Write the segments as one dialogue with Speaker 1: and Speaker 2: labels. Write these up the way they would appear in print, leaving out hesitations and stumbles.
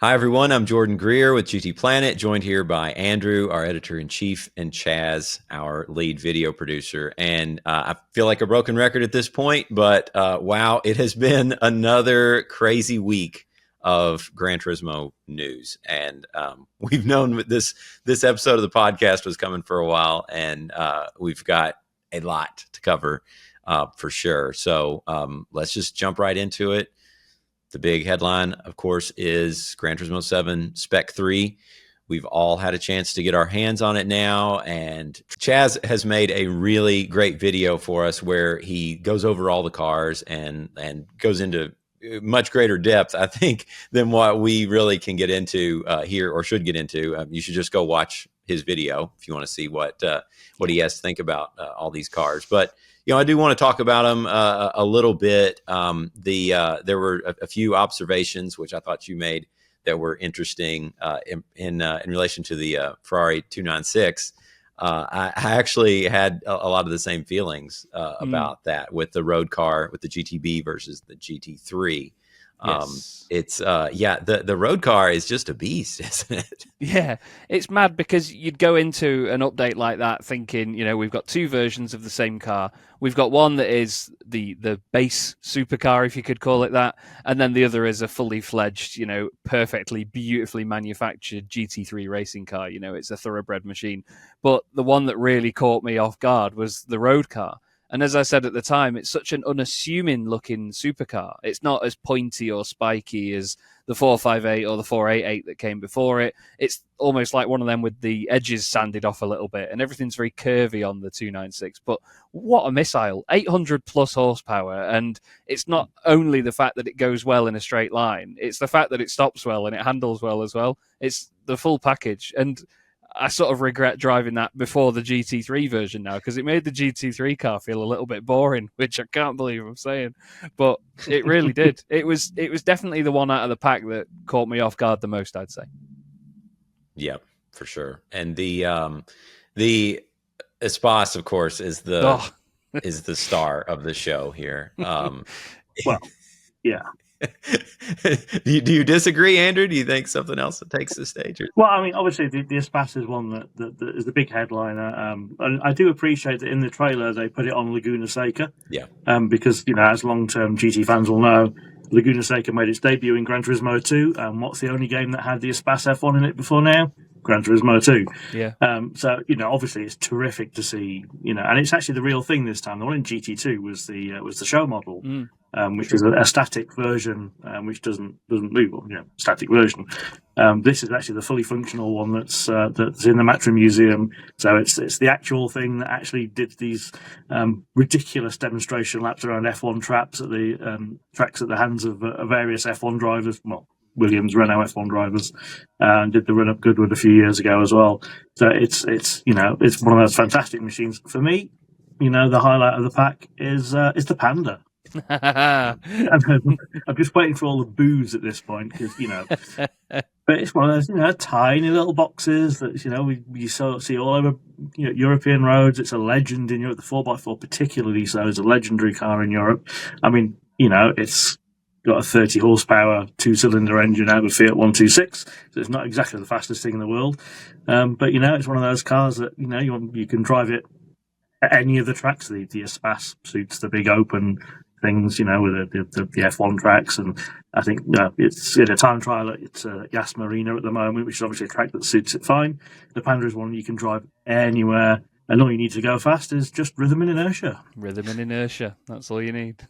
Speaker 1: Hi, everyone. I'm Jordan Greer with GT Planet, joined here by Andrew, our editor-in-chief, and Chaz, our lead video producer. And I feel like a broken record at this point, but wow, it has been another crazy week of Gran Turismo news. And we've known this episode of the podcast was coming for a while, and we've got a lot to cover for sure. So let's just jump right into it. The big headline, of course, is Gran Turismo 7 Spec 3. We've all had a chance to get our hands on it now, and Chaz has made a really great video for us where he goes over all the cars and goes into much greater depth, I think, than what we really can get into here or should get into. You should just go watch his video if you want to see what he has to think about all these cars. But I do want to talk about them a little bit. There were a few observations which I thought you made that were interesting in relation to the Ferrari 296. I actually had a lot of the same feelings about that with the road car, with the GTB versus the GT3.
Speaker 2: Yes.
Speaker 1: It's the road car is just a beast, isn't it?
Speaker 2: Yeah, it's mad because you'd go into an update like that thinking, we've got two versions of the same car. We've got one that is the base supercar, if you could call it that, and then the other is a fully fledged, perfectly, beautifully manufactured GT3 racing car. It's a thoroughbred machine. But the one that really caught me off guard was the road car. And as I said at the time, it's such an unassuming looking supercar. It's not as pointy or spiky as the 458 or the 488 that came before it. It's almost like one of them with the edges sanded off a little bit, and everything's very curvy on the 296. But what a missile, 800 plus horsepower. And it's not only the fact that it goes well in a straight line, it's the fact that it stops well and it handles well as well. It's the full package. And I sort of regret driving that before the GT3 version now, because it made the GT3 car feel a little bit boring, which I can't believe I'm saying, but it really did. It was definitely the one out of the pack that caught me off guard the most, I'd say.
Speaker 1: Yeah, for sure. And the Espas, of course, is the star of the show here.
Speaker 3: Well, yeah.
Speaker 1: Do you disagree, Andrew? Do you think something else that takes the stage?
Speaker 3: Well, I mean, obviously, the Espas is one that is the big headliner. And I do appreciate that in the trailer they put it on Laguna Seca.
Speaker 1: Yeah.
Speaker 3: Because, as long-term GT fans will know, Laguna Seca made its debut in Gran Turismo 2. And what's the only game that had the Espas F1 in it before now? Gran Turismo 2.
Speaker 2: Yeah.
Speaker 3: So, obviously it's terrific to see, and it's actually the real thing this time. The one in GT2 was the show model. Which is a static version, which doesn't move. Static version. This is actually the fully functional one that's in the Matra Museum. So it's the actual thing that actually did these ridiculous demonstration laps around F1 tracks at the hands of various F1 drivers. Well, Williams, Renault F1 drivers, and did the run up Goodwood a few years ago as well. So it's one of those fantastic machines. For me, the highlight of the pack is the Panda. I'm just waiting for all the boos at this point because but it's one of those tiny little boxes that we see all over European roads. It's a legend in Europe. The 4x4 particularly so is a legendary car in Europe. I mean, it's got a 30 horsepower 2-cylinder engine out of a Fiat 126, so it's not exactly the fastest thing in the world. But it's one of those cars that you can drive it at any of the tracks. The Espas suits the big open things, with the F1 tracks, and I think it's in a time trial at Yas Marina at the moment, which is obviously a track that suits it fine. The Panda is one you can drive anywhere, and all you need to go fast is just rhythm and inertia.
Speaker 2: Rhythm and inertia, that's all you need.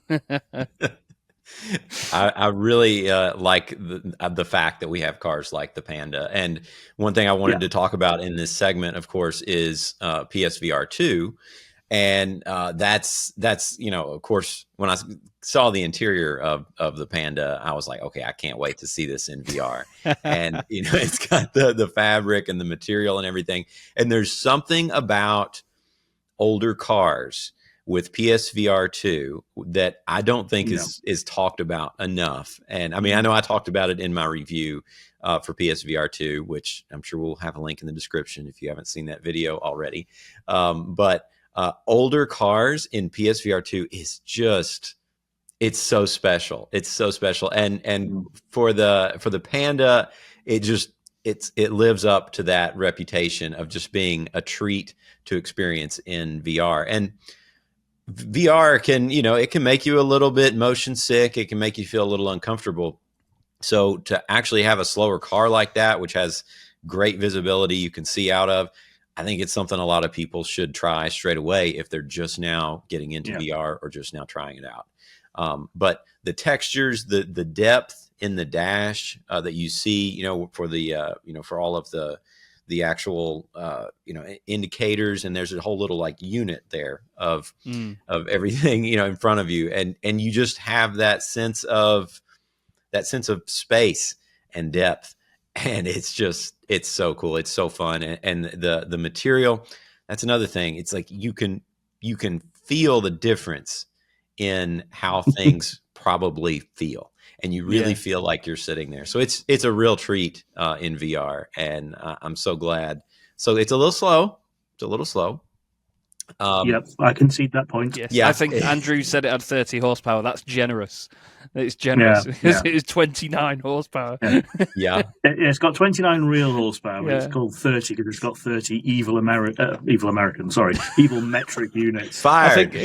Speaker 1: I really like the fact that we have cars like the Panda. And one thing I wanted to talk about in this segment, of course, is PSVR 2. And that's of course, when I saw the interior of the Panda, I was like, okay, I can't wait to see this in VR. And it's got the fabric and the material and everything. And there's something about older cars with PSVR 2 that I don't think is talked about enough. And I mean, I know I talked about it in my review for PSVR 2, which I'm sure we'll have a link in the description if you haven't seen that video already. But older cars in PSVR 2 is just It's so special. It's so special, and for the Panda, it lives up to that reputation of just being a treat to experience in VR. And VR can, it can make you a little bit motion sick. It can make you feel a little uncomfortable. So to actually have a slower car like that, which has great visibility, you can see out of, I think it's something a lot of people should try straight away if they're just now getting into VR or just now trying it out. But the textures, the depth in the dash that you see, for the for all of the actual indicators, and there's a whole little like unit there of everything in front of you, and you just have that sense of space and depth, and it's so cool. It's so fun, and the material. That's another thing. It's like you can feel the difference in how things probably feel, and you really feel like you're sitting there. So it's a real treat in VR, and I'm so glad. So it's a little slow.
Speaker 3: Yep, I concede that point.
Speaker 2: Yes, yeah. I think Andrew said it had 30 horsepower. That's generous. It's generous. It is 29 horsepower.
Speaker 1: Yeah.
Speaker 3: It's got 29 real horsepower, but it's called 30 because it's got 30 evil metric units.
Speaker 1: Fired.
Speaker 2: I think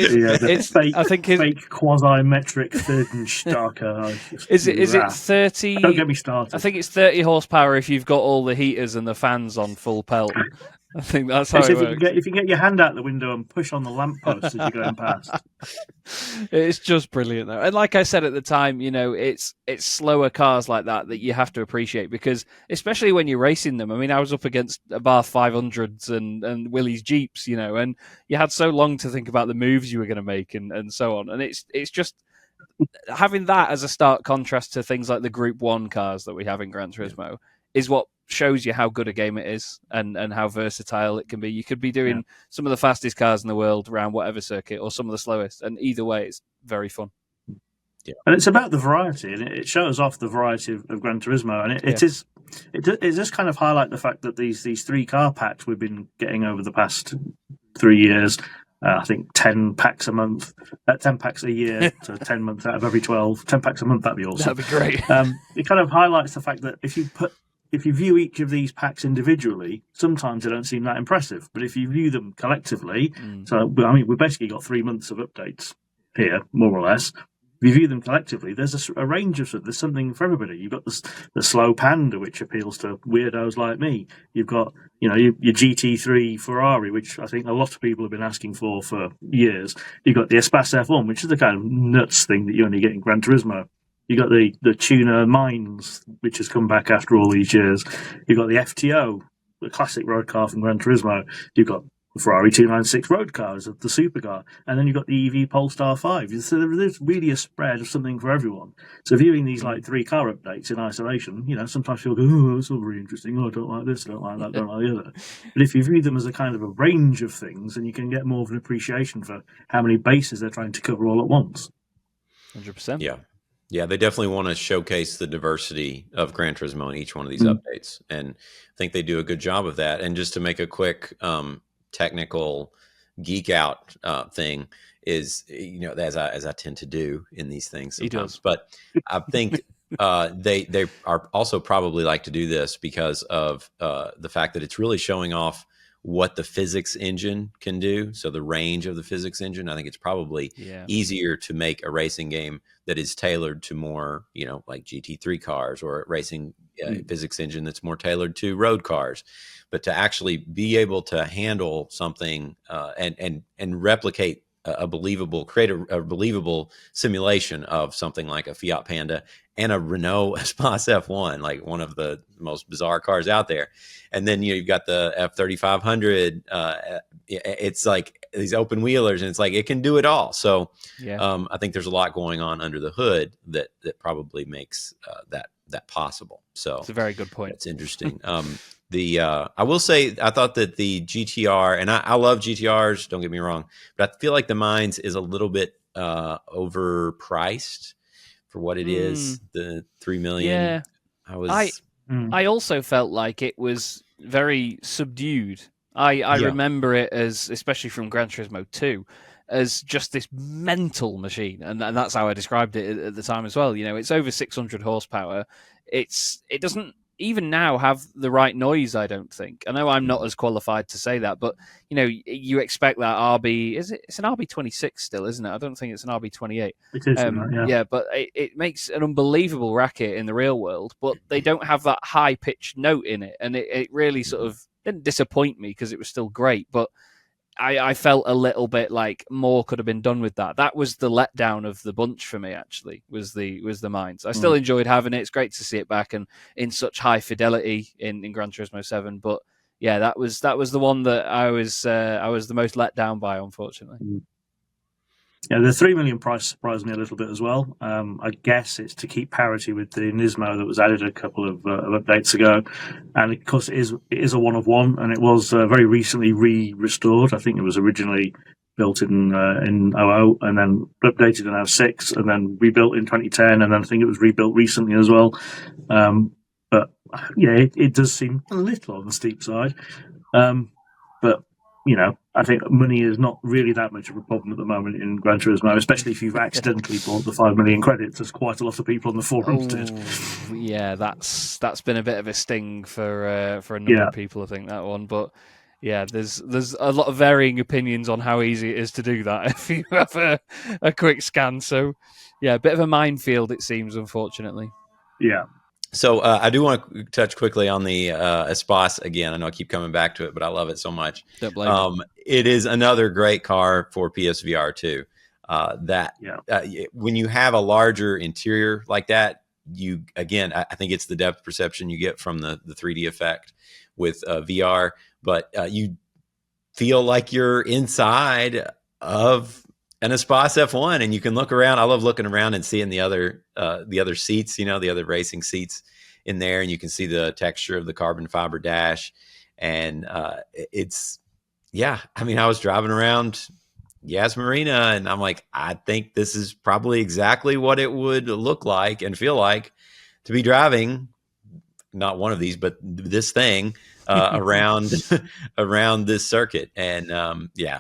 Speaker 2: it's
Speaker 3: fake quasi-metric Starker.
Speaker 2: Is it 30?
Speaker 3: Don't get me started.
Speaker 2: I think it's 30 horsepower if you've got all the heaters and the fans on full pelt. I think that's how it works.
Speaker 3: If you can get your hand out the window and push on the lamppost as you're going past.
Speaker 2: It's just brilliant, though. And like I said at the time, it's slower cars like that you have to appreciate, because especially when you're racing them. I mean, I was up against Abarth 500s and Willys Jeeps, and you had so long to think about the moves you were going to make and so on. And it's just having that as a stark contrast to things like the Group 1 cars that we have in Gran Turismo is what shows you how good a game it is and how versatile it can be. You could be doing some of the fastest cars in the world around whatever circuit or some of the slowest, and either way it's very fun.
Speaker 3: Yeah. And it's about the variety, and it shows off the variety of Gran Turismo, and it does kind of highlight the fact that these 3 car packs we've been getting over the past 3 years, I think 10 packs a month, 10 packs a year, so 10 months out of every 12, 10 packs a month, that'd be awesome.
Speaker 2: That'd be great.
Speaker 3: It kind of highlights the fact that if you view each of these packs individually, sometimes they don't seem that impressive. But if you view them collectively, so I mean, we've basically got 3 months of updates here, more or less. If you view them collectively, there's a range of there's something for everybody. You've got the slow Panda, which appeals to weirdos like me. You've got your GT3 Ferrari, which I think a lot of people have been asking for years. You've got the Espace F1, which is the kind of nuts thing that you only get in Gran Turismo. You got the tuner Mines, which has come back after all these years. You've got the FTO, the classic road car from Gran Turismo. You've got the Ferrari 296 road cars, the supercar, and then you've got the EV Polestar 5. So there's really a spread of something for everyone. So viewing these like 3 car updates in isolation, sometimes people go, oh, that's all very interesting. Oh, I don't like this, I don't like that, I don't like the other. But if you view them as a kind of a range of things, then you can get more of an appreciation for how many bases they're trying to cover all at once.
Speaker 2: 100%.
Speaker 1: Yeah. Yeah, they definitely want to showcase the diversity of Gran Turismo in each one of these updates, and I think they do a good job of that. And just to make a quick technical geek out thing is, as I tend to do in these things sometimes. He does. But I think they are also probably like to do this because of the fact that it's really showing off what the physics engine can do. So the range of the physics engine, I think it's probably easier to make a racing game that is tailored to more, like GT3 cars, or a racing physics engine that's more tailored to road cars. But to actually be able to handle something and replicate create a believable simulation of something like a Fiat Panda and a Renault Espace F1, like one of the most bizarre cars out there. And then you've got the F3500. It's like these open wheelers, and it's like it can do it all. So I think there's a lot going on under the hood that probably makes that possible. So
Speaker 2: it's a very good point.
Speaker 1: It's interesting. I will say, I thought that the GTR, and I love GTRs, don't get me wrong, but I feel like the Mines is a little bit overpriced for what it is. The $3 million.
Speaker 2: Yeah. I also felt like it was very subdued. I remember it as, especially from Gran Turismo 2, as just this mental machine, and that's how I described it at the time as well. It's over 600 horsepower. It doesn't even now have the right noise, I don't think. I know I'm not as qualified to say that, but you expect that RB, it's an RB26 still, isn't it? I don't think it's an RB28.
Speaker 3: It is, yeah.
Speaker 2: Yeah, but it makes an unbelievable racket in the real world, but they don't have that high pitched note in it, and it really sort of didn't disappoint me because it was still great, but I felt a little bit like more could have been done with that. That was the letdown of the bunch for me, actually, was the Mines. I still enjoyed having it. It's great to see it back and in such high fidelity in Gran Turismo 7. But yeah, that was the one that I was the most let down by, unfortunately.
Speaker 3: Yeah, the 3 million price surprised me a little bit as well. I guess it's to keep parity with the Nismo that was added a couple of updates ago, and of course it is a one of one, and it was very recently restored. I think it was originally built in 00 and then updated in 06 and then rebuilt in 2010, and then I think it was rebuilt recently as well. But yeah, it does seem a little on the steep side, but. I think money is not really that much of a problem at the moment in Gran Turismo, especially if you've accidentally bought the 5 million credits, as quite a lot of people on the forums did.
Speaker 2: Yeah, that's been a bit of a sting for a number of people, I think, that one. But yeah, there's a lot of varying opinions on how easy it is to do that if you have a quick scan. So yeah, a bit of a minefield, it seems, unfortunately.
Speaker 3: Yeah.
Speaker 1: So I do want to touch quickly on the Espace again. I know I keep coming back to it, but I love it so much.
Speaker 2: Don't blame me.
Speaker 1: It is another great car for PSVR 2. When you have a larger interior like that, I think it's the depth perception you get from the 3D effect with VR, but you feel like you're inside of an Espace F1, and you can look around. I love looking around and seeing the other seats, the other racing seats in there, and you can see the texture of the carbon fiber dash. And I was driving around Marina, and I'm like, I think this is probably exactly what it would look like and feel like to be driving, not one of these, but this thing around this circuit. And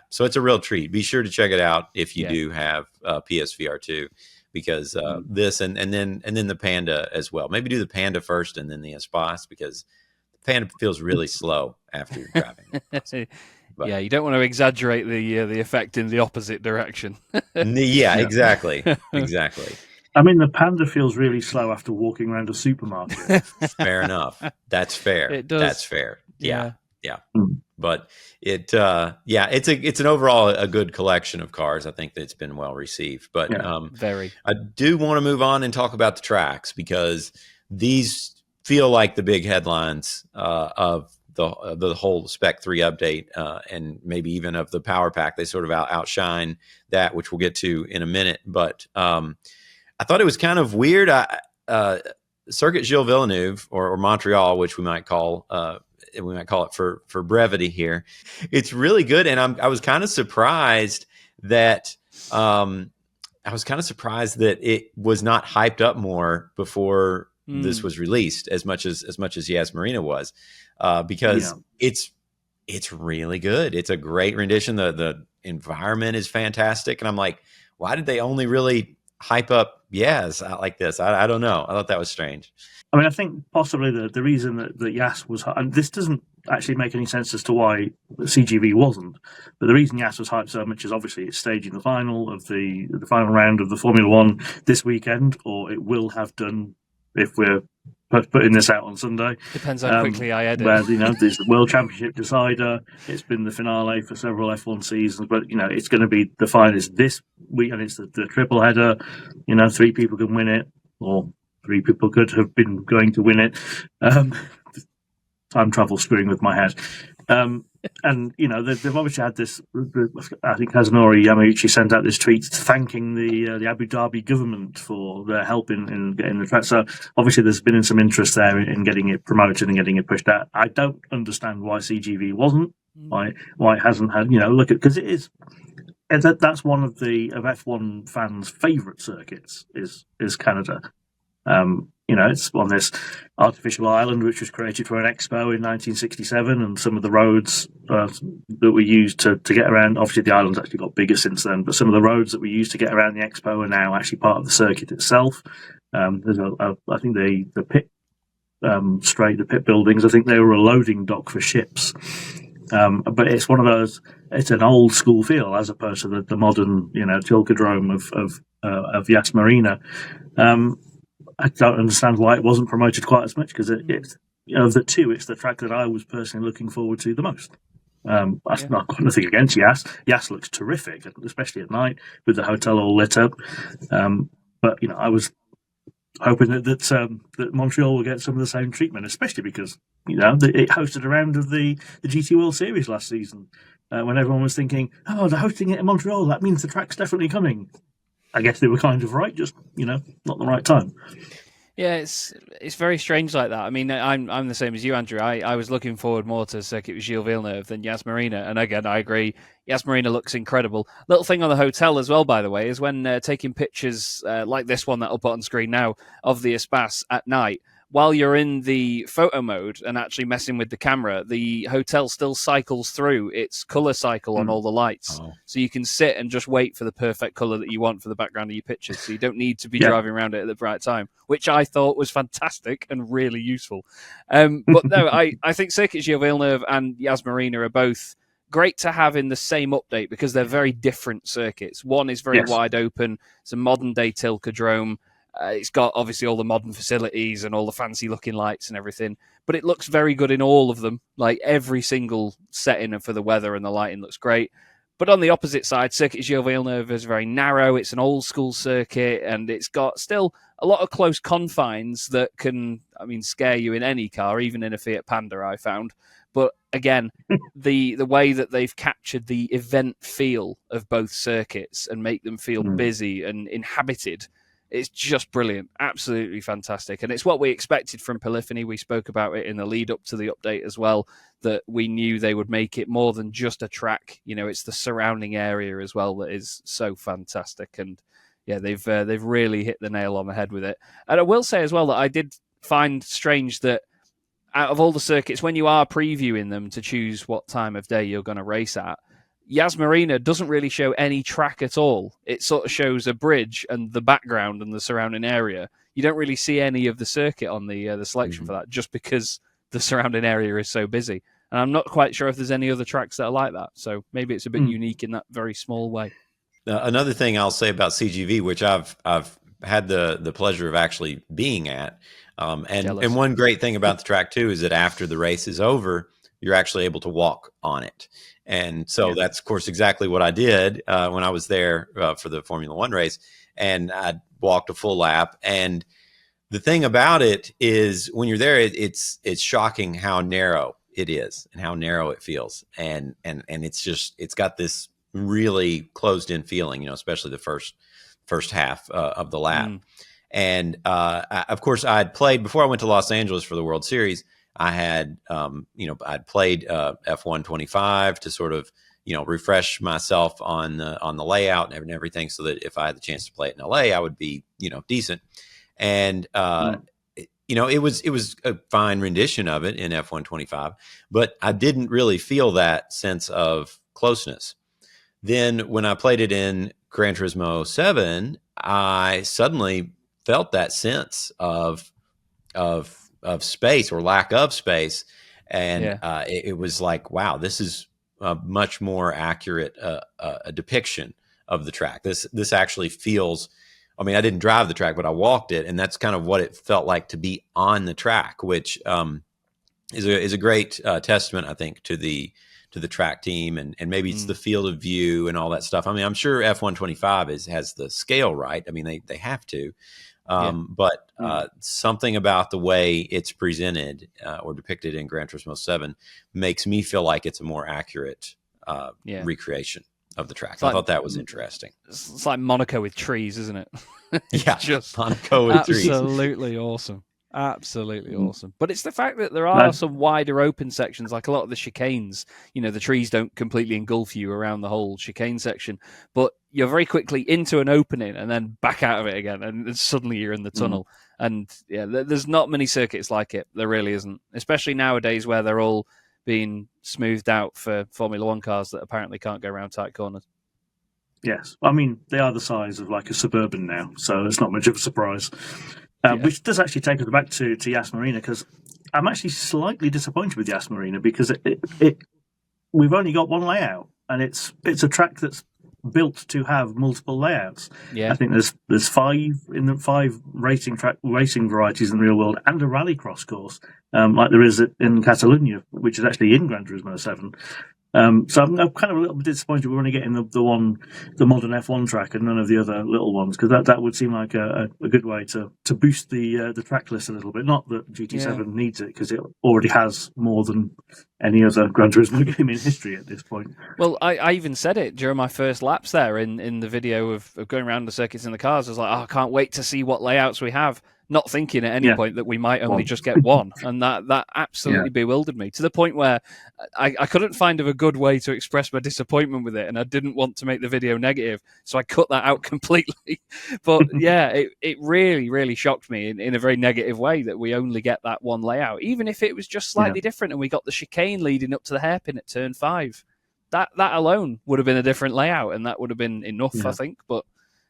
Speaker 1: so it's a real treat. Be sure to check it out if you do have PSVR 2, because this and then the Panda as well. Maybe do the Panda first and then the Espace, because the Panda feels really slow after you're driving.
Speaker 2: But, yeah, you don't want to exaggerate the effect in the opposite direction.
Speaker 1: Yeah, exactly.
Speaker 3: I mean, the Panda feels really slow after walking around a supermarket.
Speaker 1: Fair enough. That's fair.
Speaker 2: It does.
Speaker 1: That's fair. Yeah. But it's an overall a good collection of cars. I think that it's been well received. But
Speaker 2: very.
Speaker 1: I do want to move on and talk about the tracks, because these feel like the big headlines of the whole Spec 3 update, and maybe even of the Power Pack. They sort of outshine that, which we'll get to in a minute. But I thought it was kind of weird. Circuit Gilles-Villeneuve, or Montreal, which we might call it for brevity here. It's really good, and I was kind of surprised that it was not hyped up more before this was released as much as Yas Marina was, because it's really good. It's a great rendition. The environment is fantastic, and I'm like, why did they only really hype up Yas like this? I don't know. I thought that was strange.
Speaker 3: I mean, I think possibly the reason that Yas was, and this doesn't actually make any sense as to why CGV wasn't, but the reason Yas was hyped so much is obviously it's staging the final of the final round of the Formula One this weekend, or it will have done if we're putting this out on Sunday.
Speaker 2: Depends how quickly I edit.
Speaker 3: Where, there's the World Championship decider. It's been the finale for several F1 seasons, but it's going to be the finals this week, and it's the triple header. 3 people can win it, or 3 people could have been going to win it. Time travel screwing with my head. And they've obviously had this. I think Kazunori Yamauchi sent out this tweet thanking the Abu Dhabi government for their help in getting the track. So obviously there's been some interest there in getting it promoted and getting it pushed out. I don't understand why CGV wasn't. Why it hasn't had. Look at, because it is. That's one of F1 fans' favourite circuits is Canada. it's on this artificial island which was created for an expo in 1967, and some of the roads that were used to get around. Obviously, the island's actually got bigger since then, but some of the roads that we used to get around the expo are now actually part of the circuit itself. There's I think the pit the pit buildings, I think they were a loading dock for ships. But it's one of those. It's an old school feel as opposed to the modern, Tilkedrome of Yas Marina. I don't understand why it wasn't promoted quite as much, because it's of the two, it's the track that I was personally looking forward to the most. I've got nothing against Yas. Yas looks terrific, especially at night with the hotel all lit up. But I was hoping that Montreal will get some of the same treatment, especially because it hosted a round of the GT World Series last season, when everyone was thinking, "Oh, they're hosting it in Montreal. That means the track's definitely coming." I guess they were kind of right, just not the right time.
Speaker 2: Yeah, it's very strange like that. I mean, I'm the same as you, Andrew. I was looking forward more to Circuit with Gilles Villeneuve than Yas Marina, and again, I agree. Yas Marina looks incredible. Little thing on the hotel as well, by the way, is when taking pictures like this one that I'll put on screen now of the Espace at night. While you're in the photo mode and actually messing with the camera, the hotel still cycles through its color cycle on all the lights. Oh. So you can sit and just wait for the perfect color that you want for the background of your pictures. So you don't need to be driving around it at the right time, which I thought was fantastic and really useful. But no, I think Circuit Gilles Villeneuve and Yas Marina are both great to have in the same update because they're very different circuits. One is very wide open. It's a modern day Tilkedrome. It's got obviously all the modern facilities and all the fancy looking lights and everything, but it looks very good in all of them. Like every single setting for the weather and the lighting looks great. But on the opposite side, Circuit Gilles Villeneuve is very narrow. It's an old school circuit, and it's got still a lot of close confines that can, scare you in any car, even in a Fiat Panda, I found. But again, the way that they've captured the event feel of both circuits and make them feel busy and inhabited, it's just brilliant. Absolutely fantastic. And it's what we expected from Polyphony. We spoke about it in the lead up to the update as well, that we knew they would make it more than just a track. It's the surrounding area as well that is so fantastic. And yeah, they've really hit the nail on the head with it. And I will say as well that I did find strange that out of all the circuits, when you are previewing them to choose what time of day you're going to race at, Yas Marina doesn't really show any track at all. It sort of shows a bridge and the background and the surrounding area. You don't really see any of the circuit on the selection for that, just because the surrounding area is so busy. And I'm not quite sure if there's any other tracks that are like that. So maybe it's a bit unique in that very small way.
Speaker 1: Another thing I'll say about CGV, which I've had the pleasure of actually being at, and one great thing about the track too is that after the race is over, you're actually able to walk on it. And so that's, of course, exactly what I did when I was there for the Formula One race. And I walked a full lap. And the thing about it is when you're there, it's shocking how narrow it is and how narrow it feels. And it's got this really closed in feeling, especially the first half of the lap. And of course, I'd played before I went to Los Angeles for the World Series. I had, I'd played F125 to sort of, refresh myself on the layout and everything, so that if I had the chance to play it in LA, I would be, decent. And it was a fine rendition of it in F125, but I didn't really feel that sense of closeness. Then when I played it in Gran Turismo 7, I suddenly felt that sense of space or lack of space. And it was like, wow, this is a much more accurate a depiction of the track. This actually feels, I didn't drive the track, but I walked it, and that's kind of what it felt like to be on the track, which is a great testament, I think, to the track team, and maybe it's the field of view and all that stuff. I'm sure F125 has the scale right. They have to. But something about the way it's presented or depicted in Gran Turismo 7 makes me feel like it's a more accurate recreation of the track. I thought that was interesting.
Speaker 2: It's like Monaco with trees, isn't it?
Speaker 1: Just Monaco with trees.
Speaker 2: Absolutely awesome. Absolutely awesome. But it's the fact that there are some wider open sections, like a lot of the chicanes. The trees don't completely engulf you around the whole chicane section, but you're very quickly into an opening and then back out of it again, and suddenly you're in the tunnel. And yeah, there's not many circuits like it. There really isn't, especially nowadays where they're all being smoothed out for Formula One cars that apparently can't go around tight corners.
Speaker 3: Yes, I mean they are the size of like a Suburban now, so it's not much of a surprise. Which does actually take us back to Yas Marina, because I'm actually slightly disappointed with Yas Marina because we've only got one layout, and it's a track that's built to have multiple layouts.
Speaker 2: Yeah,
Speaker 3: I think there's five racing varieties in the real world, and a rallycross course, like there is in Catalonia, which is actually in Gran Turismo 7. So I'm kind of a little bit disappointed we're only getting the modern F1 track and none of the other little ones, because that would seem like a good way to boost the track list a little bit. Not that GT7 needs it, because it already has more than any other Gran Turismo game in history at this point.
Speaker 2: Well, I even said it during my first laps there in the video of going around the circuits in the cars. I was like, I can't wait to see what layouts we have. Not thinking at any point that we might only just get one, and that absolutely bewildered me, to the point where I couldn't find a good way to express my disappointment with it, and I didn't want to make the video negative, so I cut that out completely. But yeah, it really, really shocked me in a very negative way that we only get that one layout, even if it was just slightly different and we got the chicane leading up to the hairpin at turn 5. That alone would have been a different layout, and that would have been enough, I think. But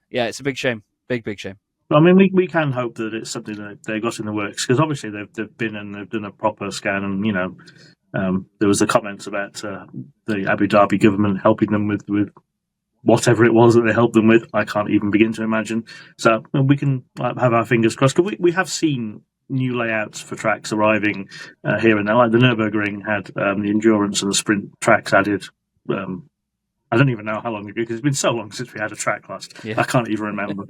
Speaker 2: yeah, it's a big shame. Big shame.
Speaker 3: I mean, we can hope that it's something that they got in the works, because obviously they've been and they've done a proper scan, and there was the comments about the Abu Dhabi government helping them with whatever it was that they helped them with. I can't even begin to imagine. So we can have our fingers crossed, because we have seen new layouts for tracks arriving here and there. Like the Nürburgring had the endurance and the sprint tracks added. I don't even know how long ago, because it's been so long since we had a track last. I can't even remember.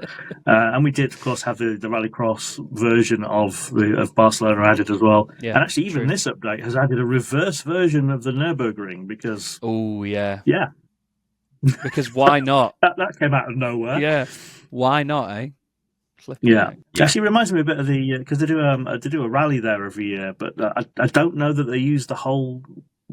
Speaker 3: And we did, of course, have the rallycross version of Barcelona added as well. And actually, even this update has added a reverse version of the Nürburgring, because...
Speaker 2: Oh, yeah.
Speaker 3: Yeah.
Speaker 2: Because why not?
Speaker 3: that came out of nowhere.
Speaker 2: Yeah. Why not, eh?
Speaker 3: Actually, it reminds me a bit of the... Because they do a rally there every year, but I don't know that they use the whole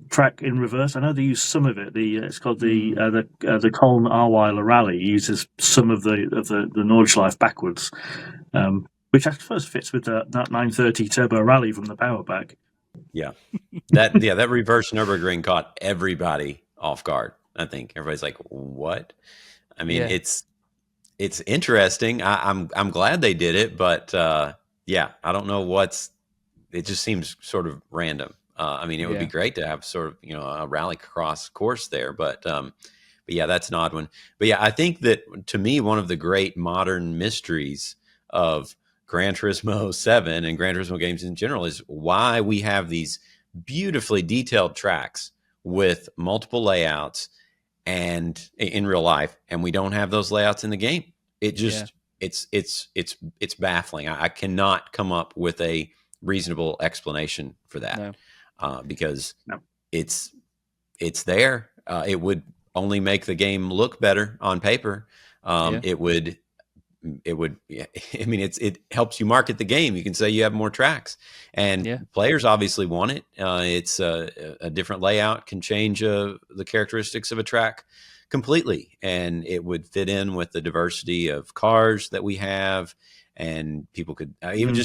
Speaker 3: track in reverse. I know they use some of it. It's called the Köln Ahrweiler Rally. It uses some of the Nordschleife backwards, which I suppose fits with that 930 Turbo Rally from the Power Pack.
Speaker 1: Yeah, that reverse Nürburgring caught everybody off guard. I think everybody's like, "What?" I mean, it's interesting. I'm glad they did it, but I don't know it just seems sort of random. I mean, it would be great to have sort of, a rallycross course there, but yeah, that's an odd one. But yeah, I think that to me, one of the great modern mysteries of Gran Turismo 7 and Gran Turismo games in general is why we have these beautifully detailed tracks with multiple layouts and in real life, and we don't have those layouts in the game. It just it's baffling. I cannot come up with a reasonable explanation for that.
Speaker 2: No.
Speaker 1: Because it's there. It would only make the game look better on paper. It would. I mean, it helps you market the game. You can say you have more tracks, and players obviously want it. It's a different layout can change the characteristics of a track completely, and it would fit in with the diversity of cars that we have, and people could even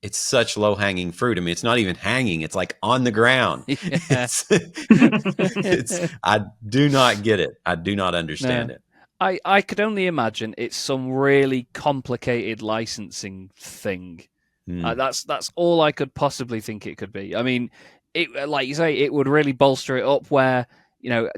Speaker 1: it's such low-hanging fruit. I mean, it's not even hanging. It's like on the ground. I do not get it. I do not understand it.
Speaker 2: I could only imagine it's some really complicated licensing thing. That's all I could possibly think it could be. I mean, like you say, it would really bolster it up where,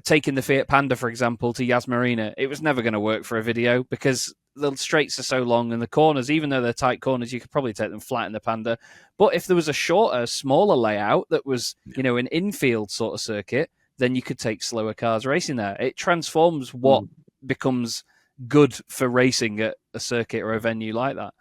Speaker 2: taking the Fiat Panda, for example, to Yas Marina, it was never going to work for a video because the straights are so long and the corners, even though they're tight corners, you could probably take them flat in the Panda. But if there was a shorter, smaller layout that was, an infield sort of circuit, then you could take slower cars racing there. It transforms what becomes good for racing at a circuit or a venue like that.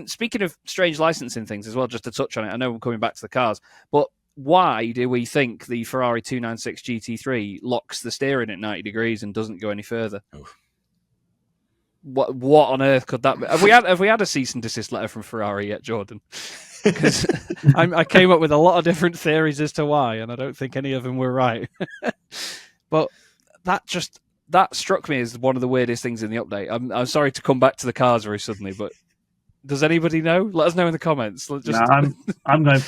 Speaker 2: Speaking of strange licensing things as well, just to touch on it, I know I'm coming back to the cars, but why do we think the Ferrari 296 GT3 locks the steering at 90 degrees and doesn't go any further? Oof. What on earth could that be? Have we had a cease and desist letter from Ferrari yet, Jordan? Because I came up with a lot of different theories as to why, and I don't think any of them were right. But that struck me as one of the weirdest things in the update. I'm sorry to come back to the cars very suddenly, but does anybody know? Let us know in the comments.
Speaker 3: No, I'm going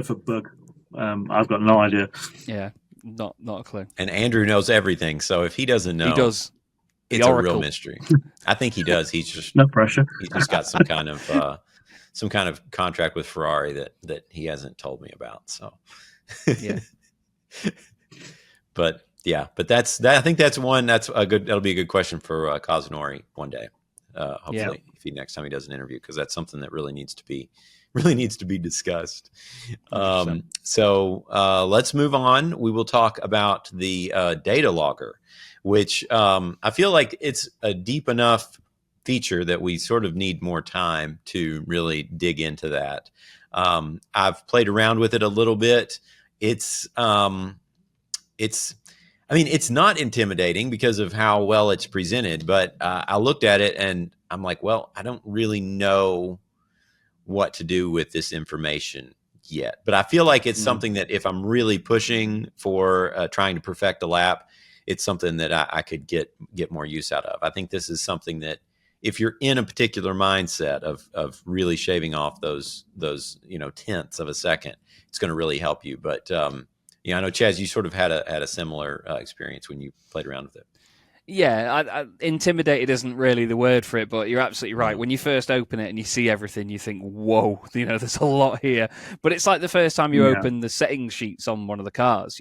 Speaker 3: for bug. I've got no idea.
Speaker 2: Yeah, not a clue.
Speaker 1: And Andrew knows everything, so if he doesn't know,
Speaker 2: he does.
Speaker 1: It's a real mystery. I think he does. He's just
Speaker 3: no pressure.
Speaker 1: He's just got some kind of contract with Ferrari that he hasn't told me about. So
Speaker 2: yeah.
Speaker 1: But that's that. I think that's one. That'll be a good question for Kazunori one day. Hopefully, if next time he does an interview, because that's something that really needs to be discussed. So let's move on. We will talk about the data logger, which I feel like it's a deep enough feature that we sort of need more time to really dig into that. I've played around with it a little bit. It's not intimidating because of how well it's presented, but I looked at it and I'm like, well, I don't really know what to do with this information yet. But I feel like it's something that if I'm really pushing for trying to perfect a lap, it's something that I could get more use out of. I think this is something that if you're in a particular mindset of really shaving off those tenths of a second, it's going to really help you. But I know Chaz, you sort of had a similar experience when you played around with it.
Speaker 2: Yeah, intimidated isn't really the word for it, but you're absolutely right. When you first open it and you see everything, you think, whoa, there's a lot here. But it's like the first time you open the settings sheets on one of the cars,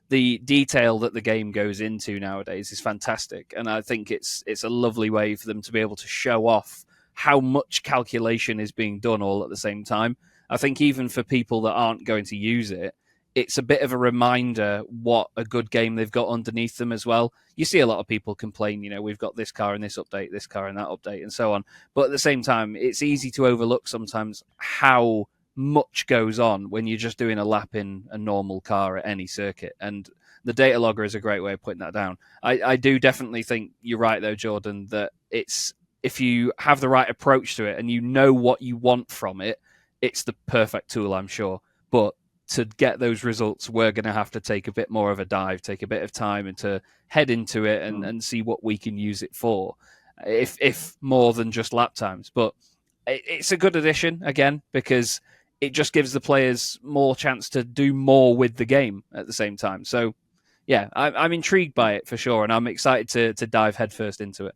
Speaker 2: the detail that the game goes into nowadays is fantastic. And I think it's a lovely way for them to be able to show off how much calculation is being done all at the same time. I think even for people that aren't going to use it, it's a bit of a reminder what a good game they've got underneath them as well. You see a lot of people complain, we've got this car in this update, this car in that update, and so on. But at the same time, it's easy to overlook sometimes how much goes on when you're just doing a lap in a normal car at any circuit. And the data logger is a great way of putting that down. I do definitely think you're right, though, Jordan, that if you have the right approach to it and you know what you want from it, it's the perfect tool, I'm sure. But to get those results, we're going to have to take a bit more of a dive, take a bit of time, and to head into it and see what we can use it for, if more than just lap times. But it's a good addition, again, because it just gives the players more chance to do more with the game at the same time. So, yeah, I'm intrigued by it for sure, and I'm excited to dive headfirst into it.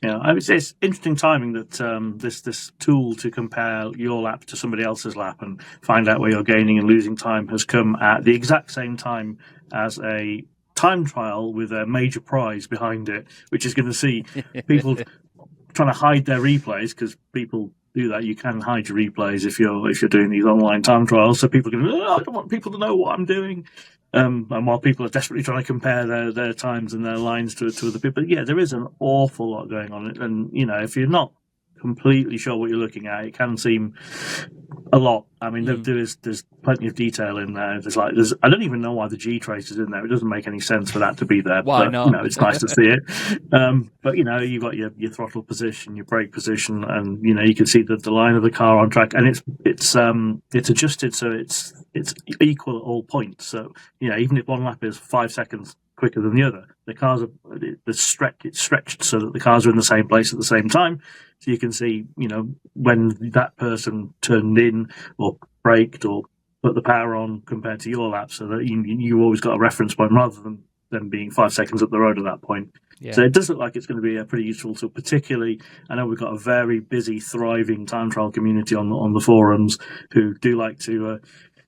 Speaker 3: Yeah, it's interesting timing that this tool to compare your lap to somebody else's lap and find out where you're gaining and losing time has come at the exact same time as a time trial with a major prize behind it, which is going to see people trying to hide their replays, because people do that. You can hide your replays if you're doing these online time trials, so people can, I don't want people to know what I'm doing. And while people are desperately trying to compare their times and their lines to other people, but yeah, there is an awful lot going on. And if you're not completely sure what you're looking at, it can seem a lot. I mean, there's plenty of detail in there. I don't even know why the G trace is in there. It doesn't make any sense for that to be there.
Speaker 2: Why not?
Speaker 3: It's nice to see it. But you've got your throttle position, your brake position, and you can see the line of the car on track, and it's adjusted so it's equal at all points. So even if one lap is 5 seconds quicker than the other, the cars it's stretched so that the cars are in the same place at the same time. So you can see, when that person turned in or braked or put the power on compared to your lap, so that you always got a reference point rather than them being 5 seconds up the road at that point. Yeah. So it does look like it's going to be a pretty useful tool, particularly, I know we've got a very busy, thriving time trial community on the forums who do like to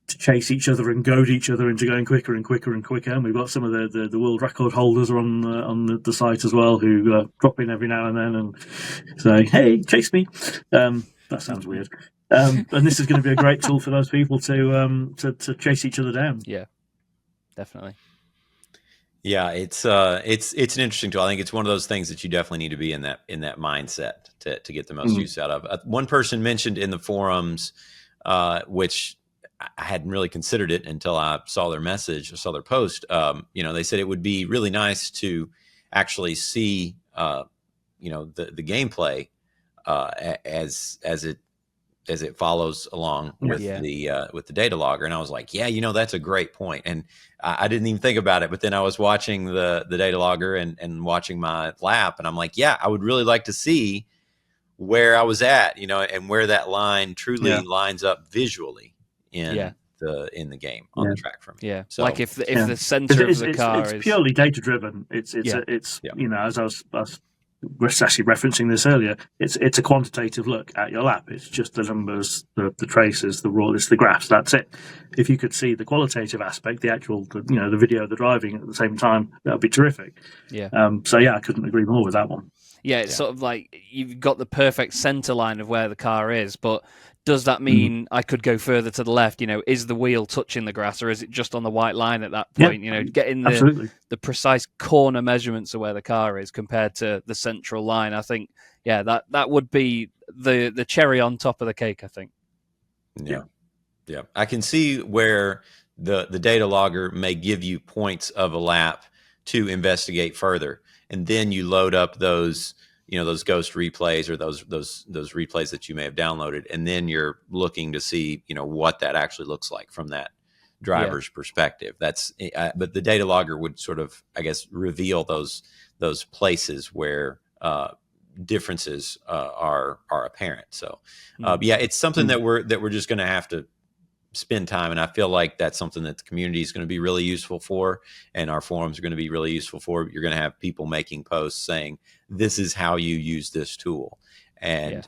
Speaker 3: chase each other and goad each other into going quicker and quicker and quicker. And we've got some of the world record holders on the site as well, who drop in every now and then and say, "Hey, chase me." That sounds weird. And this is going to be a great tool for those people to chase each other down.
Speaker 2: Yeah, definitely.
Speaker 1: Yeah, it's an interesting tool. I think it's one of those things that you definitely need to be in that mindset to get the most use out of. One person mentioned in the forums, which I hadn't really considered it until I saw their message, or saw their post. They said it would be really nice to actually see, the gameplay as it follows along with the data logger. And I was like, yeah, that's a great point. And I didn't even think about it, but then I was watching the data logger and watching my lap, and I'm like, yeah, I would really like to see where I was at, and where that line truly lines up visually in the game on the track for me.
Speaker 2: Yeah.
Speaker 1: So,
Speaker 2: like if the center of the car
Speaker 3: is purely data driven. It's as I was actually referencing this earlier, it's a quantitative look at your lap. It's just the numbers, the traces, it's the graphs. That's it. If you could see the qualitative aspect, the actual, the video of the driving at the same time, that would be terrific.
Speaker 2: Yeah.
Speaker 3: I couldn't agree more with that one.
Speaker 2: Yeah, it's sort of like you've got the perfect center line of where the car is, but does that mean I could go further to the left? Is the wheel touching the grass, or is it just on the white line at that point? Getting the precise corner measurements of where the car is compared to the central line. I think, that would be the cherry on top of the cake, I think.
Speaker 1: Yeah. I can see where the data logger may give you points of a lap to investigate further. And then you load up those ghost replays or those replays that you may have downloaded, and then you're looking to see what that actually looks like from that driver's perspective. That's but the data logger would sort of, I guess, reveal those places where differences are apparent. So it's something that we're just going to have to spend time, and I feel like that's something that the community is going to be really useful for, and our forums are going to be really useful for. You're going to have people making posts saying this is how you use this tool, and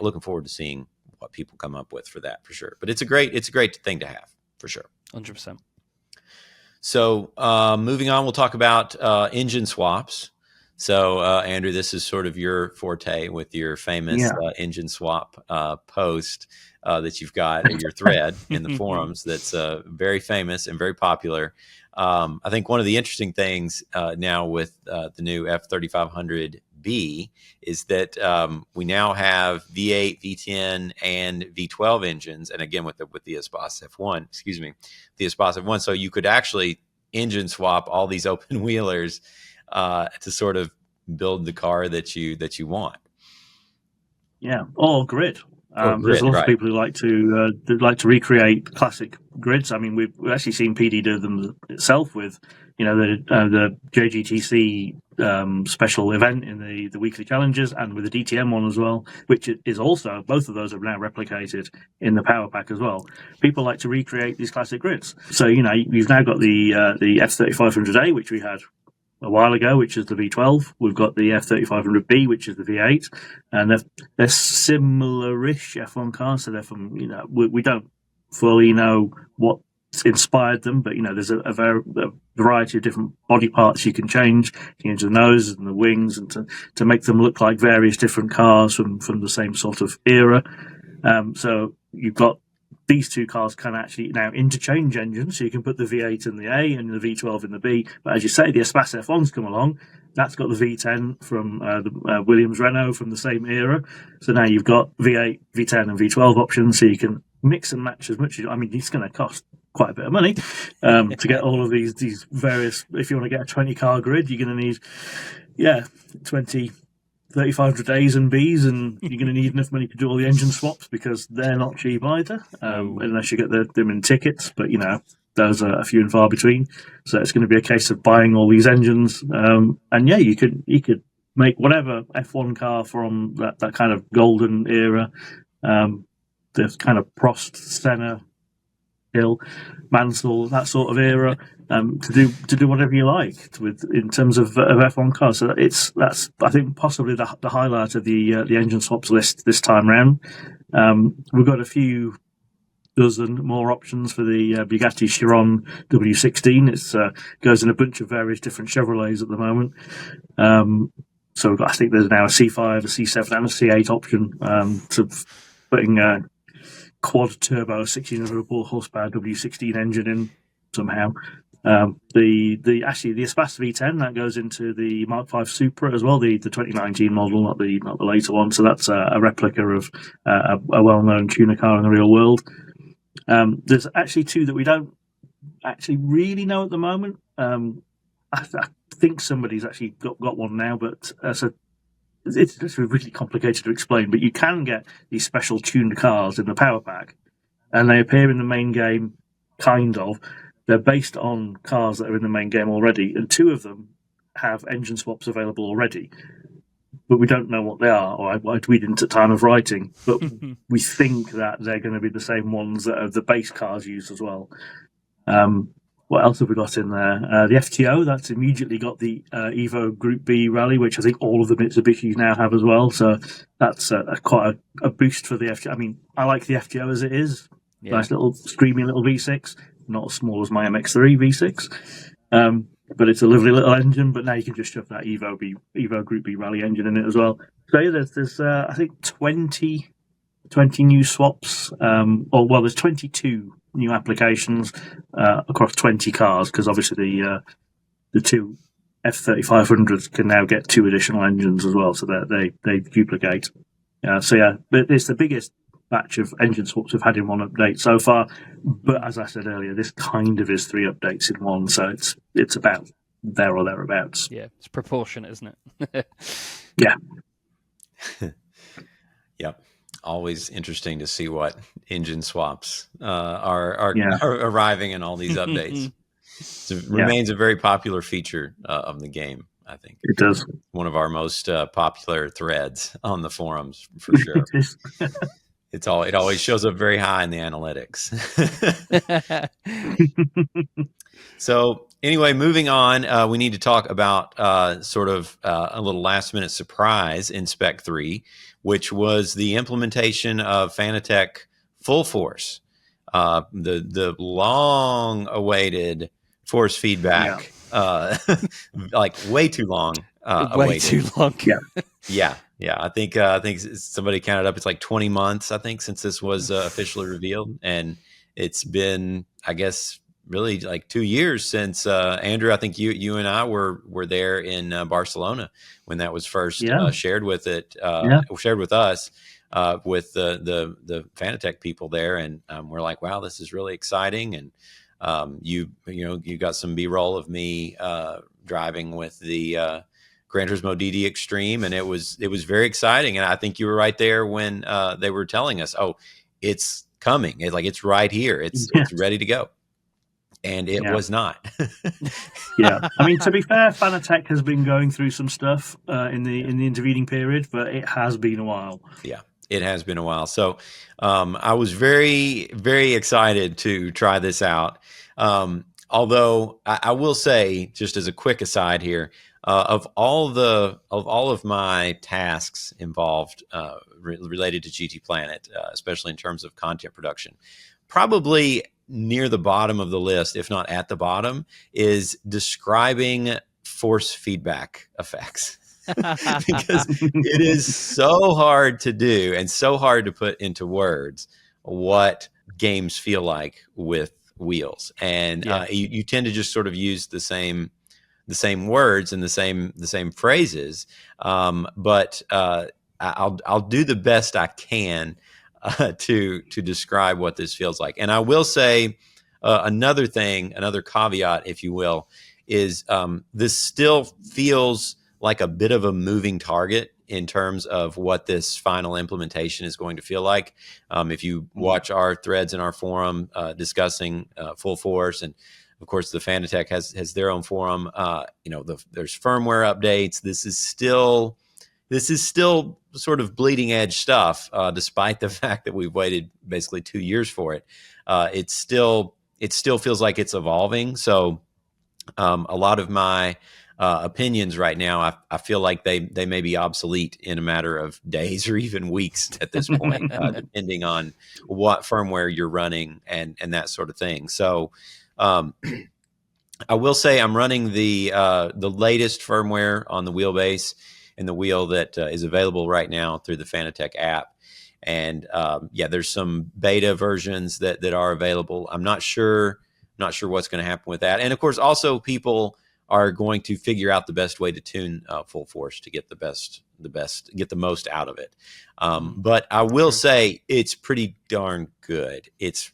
Speaker 1: looking forward to seeing what people come up with for that, for sure. But it's a great thing to have, for sure.
Speaker 2: 100%.
Speaker 1: So moving on, we'll talk about engine swaps. So Andrew, this is sort of your forte with your famous engine swap post that you've got, your thread in the forums that's very famous and very popular. I think one of the interesting things now with the new F3500B is that we now have V8, V10, and V12 engines, and again with the Espace F1, the Espace F1. So you could actually engine swap all these open wheelers to sort of build the car that you want.
Speaker 3: Yeah, or grid. There's a lot of people who like to recreate classic grids. I mean, we've actually seen PD do them itself with, the JGTC special event in the weekly challenges, and with the DTM one as well, which is also, both of those are now replicated in the Power Pack as well. People like to recreate these classic grids. So you've now got the F3500A, which we had a while ago, which is the V12. We've got the F3500B, which is the V8, and they're similar-ish F1 cars. So they're from, we don't fully know what inspired them, but there's a variety of different body parts you can change the nose and the wings, and to make them look like various different cars from the same sort of era. So you've got these two cars can actually now interchange engines, so you can put the V8 in the A and the V12 in the B. But as you say, the Espace F1's come along. That's got the V10 from the Williams Renault from the same era. So now you've got V8, V10, and V12 options, so you can mix and match as much as. I mean, it's going to cost quite a bit of money to get all of these various. If you want to get a 20-car grid, you're going to need 3,500 A's and B's, and you're going to need enough money to do all the engine swaps, because they're not cheap either, unless you get them in tickets. But those are a few and far between. So it's going to be a case of buying all these engines, and you could make whatever F1 car from that kind of golden era, the kind of Prost, Senna, Hill, Mansell, that sort of era, to do whatever you like in terms of F1 cars. So that's I think possibly the highlight of the engine swaps list this time round. We've got a few dozen more options for the Bugatti Chiron W16. It goes in a bunch of various different Chevrolets at the moment. So I think there's now a C5, a C7, and a C8 option to putting quad turbo 1600 horsepower W16 engine in somehow. The Espace V10 that goes into the Mark V Supra as well, the 2019 model, not the later one. So that's a replica of a well-known tuner car in the real world. There's actually two that we don't actually really know at the moment. I think somebody's actually got one now, but it's really complicated to explain, but you can get these special tuned cars in the Power Pack, and they appear in the main game, kind of. They're based on cars that are in the main game already, and 2 of them have engine swaps available already. But we don't know what they are, or we didn't at time of writing. But we think that they're going to be the same ones that are the base cars used as well. What else have we got in there? The FTO, that's immediately got the Evo Group B rally, which I think all of the Mitsubishis now have as well. So that's quite a boost for the FTO. I mean, I like the FTO as it is. Yeah. Nice little screaming little V6, not as small as my MX-3 V6. But it's a lovely little engine. But now you can just shove that Evo Group B rally engine in it as well. So yeah, there's I think 20 new swaps. There's 22 new applications across 20 cars, because obviously the 2 F3500s can now get 2 additional engines as well, so that they duplicate. So yeah, it's the biggest batch of engine swaps we've had in one update so far. But as I said earlier, this kind of is 3 updates in one, so it's about there or thereabouts.
Speaker 2: Yeah, it's proportionate, isn't it?
Speaker 3: Yeah.
Speaker 1: Yep. Always interesting to see what engine swaps are arriving in all these updates. It remains a very popular feature of the game, I think.
Speaker 3: It does.
Speaker 1: One of our most popular threads on the forums, for sure. It always shows up very high in the analytics. So anyway, moving on, we need to talk about sort of a little last-minute surprise in Spec 3, which was the implementation of Fanatec FullForce, the long-awaited force feedback, like way too long.
Speaker 2: Way too long.
Speaker 1: Yeah. I think somebody counted up. It's like 20 months, I think, since this was officially revealed, and it's been, I guess, really like 2 years since Andrew. I think you and I were there in Barcelona when that was first shared with us with the Fanatec people there, and we're like, wow, this is really exciting. And you got some B-roll of me driving with the Gran Turismo DD Extreme, and it was very exciting. And I think you were right there when they were telling us, oh, it's coming. It's right here. It's ready to go. And it was not.
Speaker 3: Yeah. I mean, to be fair, Fanatec has been going through some stuff in the intervening period, but it has been a while.
Speaker 1: Yeah, it has been a while. So I was very, very excited to try this out. Although I will say, just as a quick aside here, of all of my tasks involved related to GT Planet, especially in terms of content production, probably near the bottom of the list, if not at the bottom, is describing force feedback effects. Because it is so hard to do and so hard to put into words what games feel like with wheels. And you tend to just sort of use the same words and the same phrases. But I'll do the best I can to describe what this feels like. And I will say another caveat, if you will, is this still feels like a bit of a moving target in terms of what this final implementation is going to feel like. If you watch our threads in our forum discussing FullForce, and of course the Fanatec has their own forum, there's firmware updates. This is still sort of bleeding edge stuff, despite the fact that we've waited basically 2 years for it. It still feels like it's evolving. So a lot of my opinions right now, I feel like they may be obsolete in a matter of days or even weeks at this point, depending on what firmware you're running and that sort of thing. So I will say I'm running the latest firmware on the wheelbase and the wheel that is available right now through the Fanatec app. And there's some beta versions that are available. I'm not sure what's going to happen with that. And of course, also people are going to figure out the best way to tune FullForce to get get the most out of it. But I will say it's pretty darn good. It's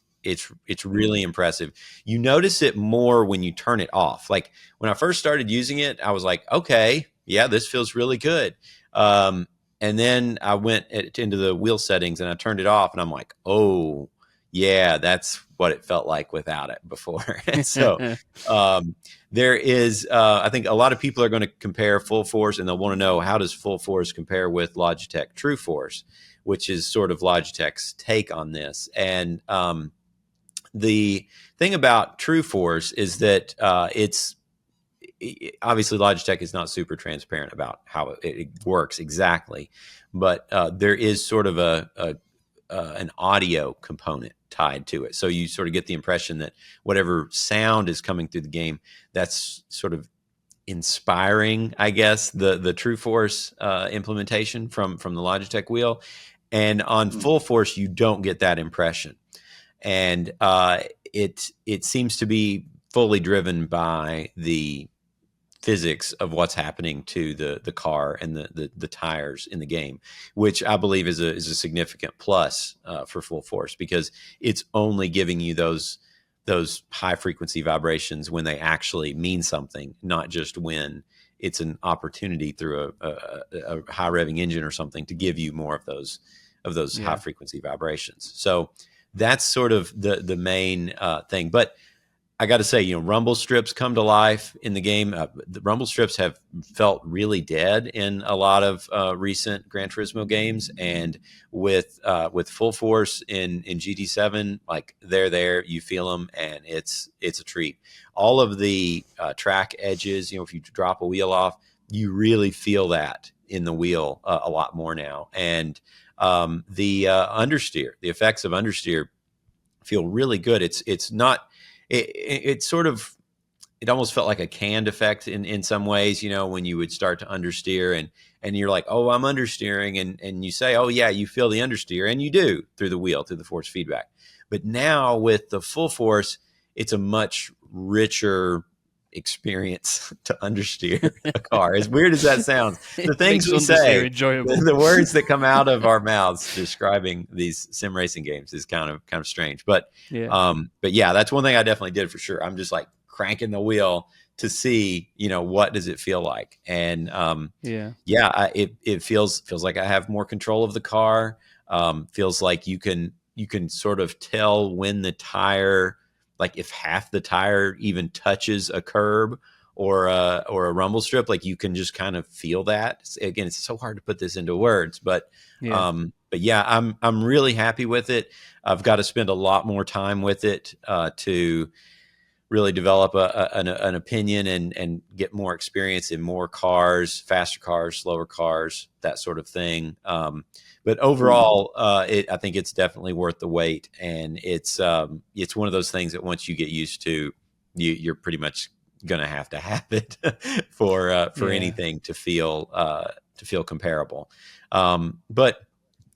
Speaker 1: really impressive. You notice it more when you turn it off. Like when I first started using it, I was like, okay, yeah, this feels really good. And then I went into the wheel settings and I turned it off, and I'm like, oh, yeah, that's what it felt like without it before. So there is, I think a lot of people are going to compare FullForce, and they'll want to know, how does FullForce compare with Logitech TrueForce, which is sort of Logitech's take on this. And the thing about TrueForce is that obviously Logitech is not super transparent about how it works exactly, but there is sort of an audio component tied to it. So you sort of get the impression that whatever sound is coming through the game, that's sort of inspiring, I guess, the TrueForce implementation from the Logitech wheel. And on FullForce, you don't get that impression. And it seems to be fully driven by the physics of what's happening to the car and the tires in the game, which I believe is a significant plus for FullForce, because it's only giving you those high frequency vibrations when they actually mean something, not just when it's an opportunity through a high revving engine or something to give you more of those high frequency vibrations. So that's sort of the main thing. But I got to say, rumble strips come to life in the game. The rumble strips have felt really dead in a lot of recent Gran Turismo games, and with FullForce in GT7, like they're there, you feel them, and it's a treat. All of the track edges, if you drop a wheel off, you really feel that in the wheel a lot more now. And the understeer, the effects of understeer feel really good. It's not. It sort of, it almost felt like a canned effect in some ways, when you would start to understeer and you're like, oh, I'm understeering. And you say, oh yeah, you feel the understeer, and you do through the wheel, through the force feedback. But now with the FullForce, it's a much richer experience to understeer a car. As weird as that sounds, the things we say, the words that come out of our mouths describing these sim racing games is kind of strange. But yeah, that's one thing I definitely did for sure. I'm just like cranking the wheel to see, what does it feel like? And it feels like I have more control of the car. Feels like you can sort of tell when the tire, like if half the tire even touches a curb or a rumble strip, like you can just kind of feel that. Again, it's so hard to put this into words, but yeah, I'm really happy with it. I've got to spend a lot more time with it to really develop an opinion and get more experience in more cars, faster cars, slower cars, that sort of thing. But overall, I think it's definitely worth the wait, and it's one of those things that once you get used to, you're pretty much gonna have to have it for anything to feel comparable. But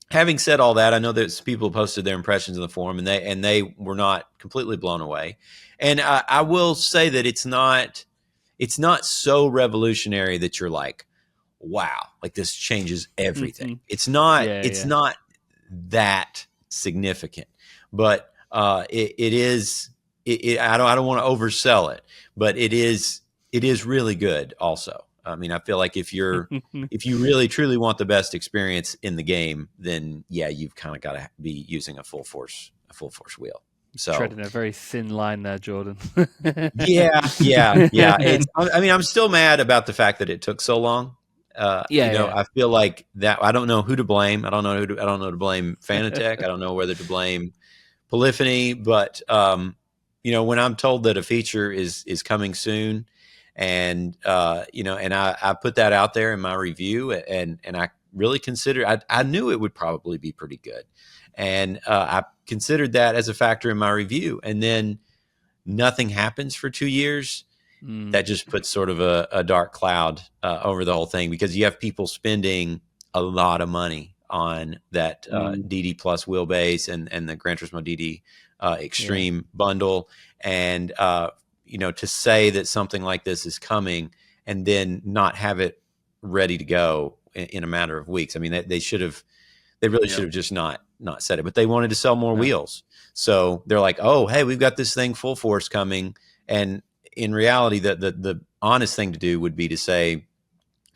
Speaker 1: having said all that, I know that people posted their impressions in the forum, and they were not completely blown away. And I will say that it's not so revolutionary that you're like, wow, like this changes everything. It's not not that significant, but it is. I don't want to oversell it, but it is really good. Also, I mean, I feel like if you really truly want the best experience in the game, then yeah, you've kind of got to be using a FullForce wheel. So
Speaker 2: treading a very thin line there, Jordan.
Speaker 1: yeah. I'm still mad about the fact that it took so long. I feel like that. I don't know who to blame. I don't know to blame Fanatec. I don't know whether to blame Polyphony. But when I'm told that a feature is coming soon, and and I put that out there in my review, and I really considered. I knew it would probably be pretty good, and I considered that as a factor in my review, and then nothing happens for 2 years. That just puts sort of a dark cloud over the whole thing, because you have people spending a lot of money on that DD Plus wheelbase and the Gran Turismo DD Extreme bundle, and to say that something like this is coming and then not have it ready to go in a matter of weeks. I mean, they really should have just not said it, but they wanted to sell more wheels. So they're like, oh, hey, we've got this thing FullForce coming. And in reality, the honest thing to do would be to say,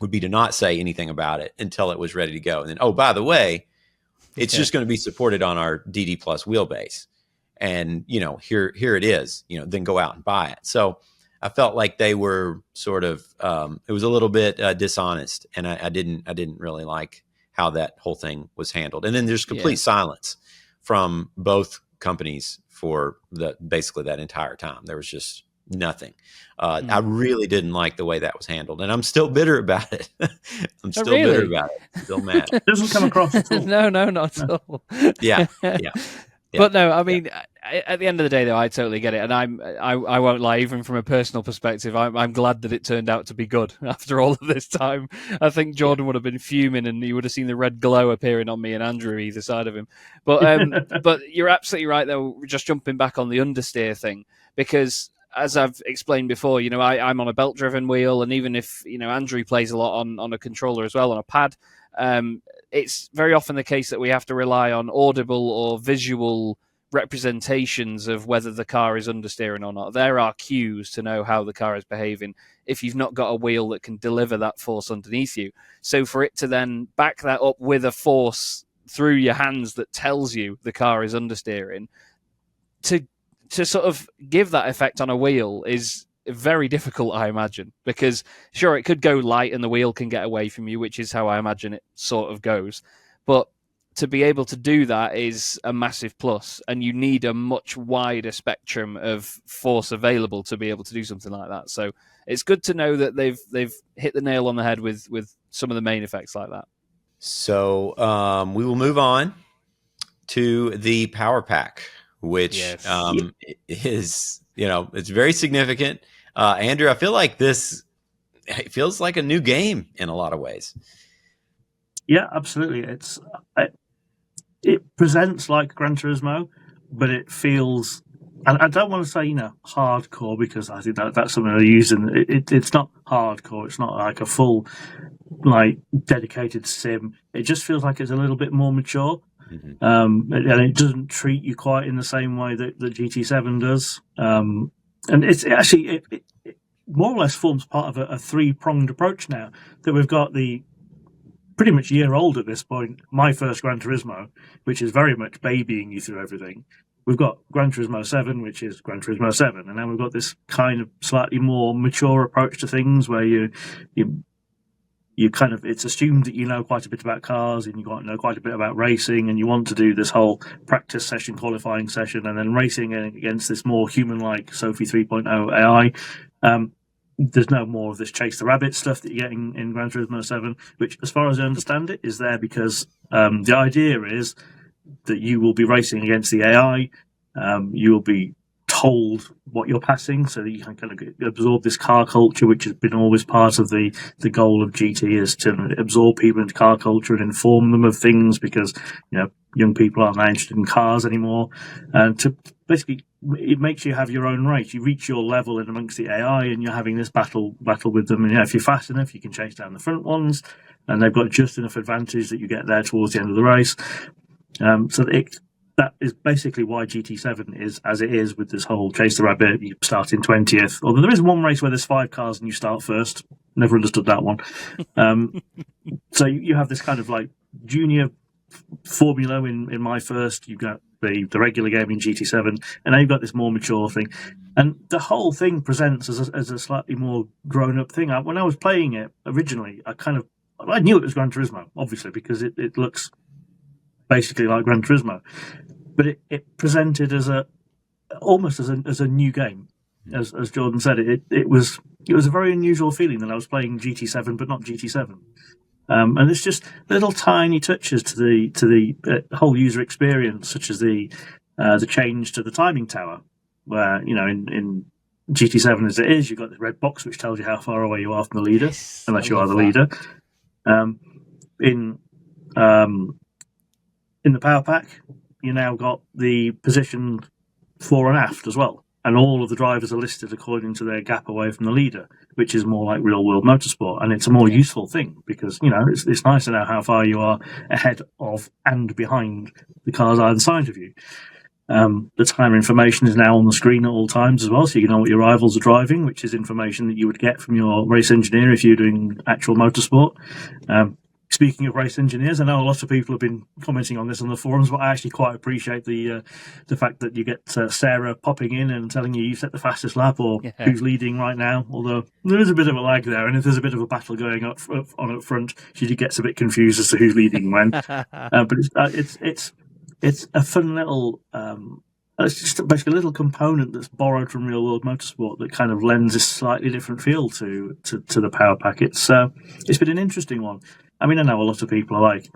Speaker 1: would be to not say anything about it until it was ready to go. And then, oh, by the way, it's just going to be supported on our DD Plus wheelbase. And, here it is, then go out and buy it. So I felt like they were sort of, it was a little bit dishonest, and I didn't really like how that whole thing was handled. And then there's complete silence from both companies for basically that entire time. There was just nothing. I really didn't like the way that was handled, and I'm still bitter about it. I'm still bitter about it. Still mad.
Speaker 3: It doesn't come across at all.
Speaker 2: No, not at all.
Speaker 1: Yeah.
Speaker 2: But no, I mean, at the end of the day, though, I totally get it, and I won't lie. Even from a personal perspective, I'm glad that it turned out to be good after all of this time. I think Jordan would have been fuming, and he would have seen the red glow appearing on me and Andrew either side of him. But but you're absolutely right, though. Just jumping back on the understeer thing, because as I've explained before, I'm on a belt-driven wheel, and even if Andrew plays a lot on a controller as well, on a pad. It's very often the case that we have to rely on audible or visual representations of whether the car is understeering or not. There are cues to know how the car is behaving if you've not got a wheel that can deliver that force underneath you. So for it to then back that up with a force through your hands that tells you the car is understeering, to sort of give that effect on a wheel is very difficult, I imagine, because sure, it could go light and the wheel can get away from you, which is how I imagine it sort of goes. But to be able to do that is a massive plus, and you need a much wider spectrum of force available to be able to do something like that. So it's good to know that they've hit the nail on the head with some of the main effects like that.
Speaker 1: So we will move on to the Power Pack, which is, it's very significant. Andrew, I feel like it feels like a new game in a lot of ways.
Speaker 3: Yeah, absolutely. It presents like Gran Turismo, but it feels, and I don't want to say hardcore, because I think that's something I use, and it's not hardcore. It's not like a full dedicated sim. It just feels like it's a little bit more mature. Mm-hmm. And it doesn't treat you quite in the same way that the GT7 does. And it's actually, it more or less forms part of a three-pronged approach now, that we've got the pretty much year old at this point, my first Gran Turismo, which is very much babying you through everything. We've got Gran Turismo 7, which is Gran Turismo 7, and now we've got this kind of slightly more mature approach to things, where you kind of, it's assumed that you know quite a bit about cars, and you know quite a bit about racing, and you want to do this whole practice session, qualifying session, and then racing against this more human-like Sophie 3.0 AI. There's no more of this chase the rabbit stuff that you get in Gran Turismo 7, which, as far as I understand it, is there because the idea is that you will be racing against the AI. You will be told what you're passing, so that you can kind of absorb this car culture, which has been always part of the goal of GT, is to absorb people into car culture and inform them of things, because young people aren't that interested in cars anymore, and to basically, it makes you have your own race. You reach your level in amongst the AI, and you're having this battle with them. And if you're fast enough, you can chase down the front ones, and they've got just enough advantage that you get there towards the end of the race. So that is basically why GT7 is as it is, with this whole chase the rabbit. You start in 20th. Although there is one race where there's 5 cars and you start first. Never understood that one. So you have this kind of like junior formula in my first. You've got the regular game in GT7, and now you've got this more mature thing. And the whole thing presents as a slightly more grown-up thing. When I was playing it originally, I knew it was Gran Turismo, obviously, because it looks basically like Gran Turismo. But it presented almost as a new game. As Jordan said, it was a very unusual feeling that I was playing GT7, but not GT7. And it's just little tiny touches to the whole user experience, such as the change to the timing tower, where in GT7 as it is, you've got the red box which tells you how far away you are from the leader, unless you are the leader. In the Power Pack, you now got the position fore and aft as well. And all of the drivers are listed according to their gap away from the leader, which is more like real-world motorsport. And it's a more useful thing because, it's nice to know how far you are ahead of and behind the cars either side of you. The time information is now on the screen at all times as well, so you know what your rivals are driving, which is information that you would get from your race engineer if you're doing actual motorsport. Speaking of race engineers, I know a lot of people have been commenting on this on the forums, but I actually quite appreciate the fact that you get Sarah popping in and telling you set the fastest lap or who's leading right now. Although there is a bit of a lag there, and if there's a bit of a battle going up front, she gets a bit confused as to who's leading when. But it's a fun little. It's just basically a little component that's borrowed from real world motorsport that kind of lends a slightly different feel to the Power Pack. It's been an interesting one. I mean, I know a lot of people are like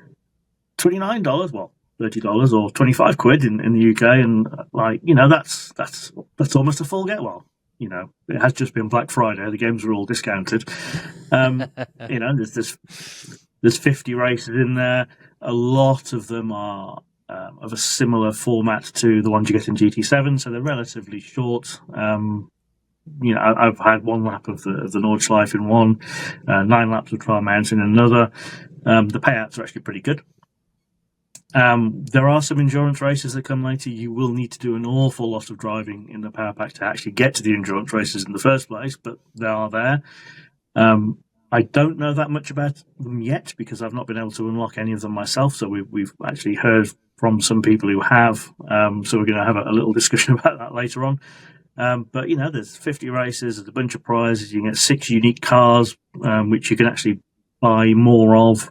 Speaker 3: $29, well, $30 or 25 quid in the UK, and like, you know, that's almost a full get. Well, you know, it has just been Black Friday. The games are all discounted. You know, there's 50 races in there. A lot of them are of a similar format to the ones you get in GT7, so they're relatively short. You know, I've had 1 lap of the Nordschleife in one, 9 laps of Trial Mountain in another. The payouts are actually pretty good. There are some endurance races that come later. You will need to do an awful lot of driving in the Power Pack to actually get to the endurance races in the first place, but they are there. I don't know that much about them yet because I've not been able to unlock any of them myself. So we've actually heard from some people who have. So we're going to have a little discussion about that later on. But, you know, there's 50 races, there's a bunch of prizes. You can get 6 unique cars, which you can actually buy more of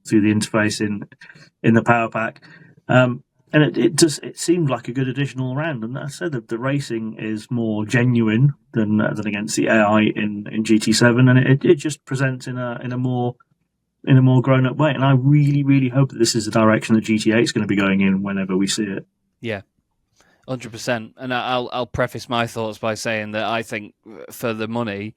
Speaker 3: through the interface in the Power Pack. And it seemed like a good addition all around. And I said that the racing is more genuine than against the AI in GT7, and it just presents in a more grown up way. And I really, really hope that this is the direction that GTA is going to be going in whenever we see it.
Speaker 2: Yeah, 100%. And I'll preface my thoughts by saying that I think for the money,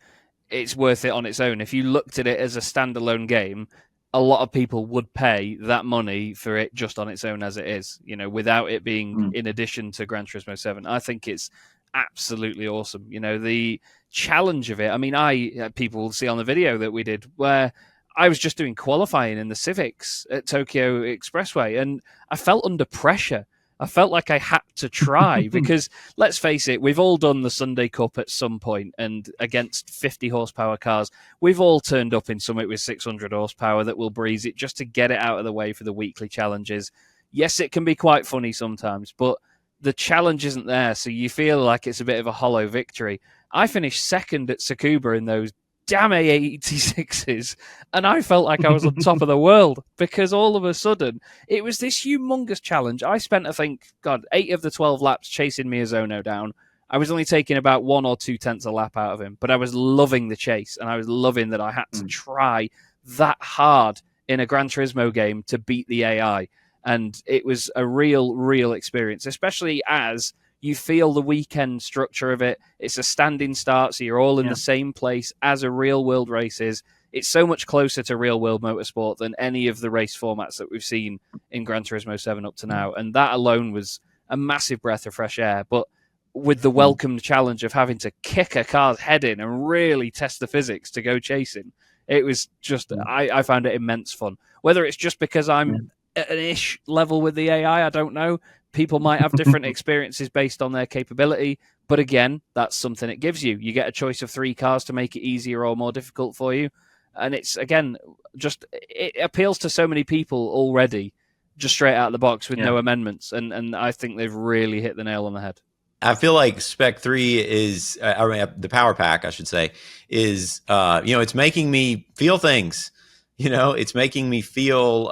Speaker 2: it's worth it on its own. If you looked at it as a standalone game, a lot of people would pay that money for it just on its own as it is, you know, without it being in addition to Gran Turismo 7. I think it's absolutely awesome. You know, the challenge of it. I mean, people will see on the video that we did where I was just doing qualifying in the Civics at Tokyo Expressway, and I felt under pressure. I felt like I had to try because, let's face it, we've all done the Sunday Cup at some point, and against 50 horsepower cars, we've all turned up in something with 600 horsepower that will breeze it just to get it out of the way for the weekly challenges. Yes, it can be quite funny sometimes, but the challenge isn't there, so you feel like it's a bit of a hollow victory. I finished second at Tsukuba in those damn A86s, and I felt like I was on top of the world because all of a sudden it was this humongous challenge. I spent, I think, 8 of the 12 laps chasing Miyazono down. I was only taking about 1 or 2 tenths a lap out of him, but I was loving the chase, and I was loving that I had to try that hard in a Gran Turismo game to beat the AI, and it was a real experience, especially as you feel the weekend structure of it. It's a standing start, so you're all in the same place as a real-world race is. It's so much closer to real-world motorsport than any of the race formats that we've seen in Gran Turismo 7 up to now, and that alone was a massive breath of fresh air. But with the welcomed challenge of having to kick a car's head in and really test the physics to go chasing, it was just, I found it immense fun. Whether it's just because I'm at an ish level with the AI, I don't know. People might have different experiences based on their capability, but again, that's something it gives you. You get a choice of 3 cars to make it easier or more difficult for you. And it's, again, just, it appeals to so many people already, just straight out of the box with no amendments. And I think they've really hit the nail on the head.
Speaker 1: I feel like Spec 3 is, the Power Pack, I should say, is, it's making me feel things. You know, it's making me feel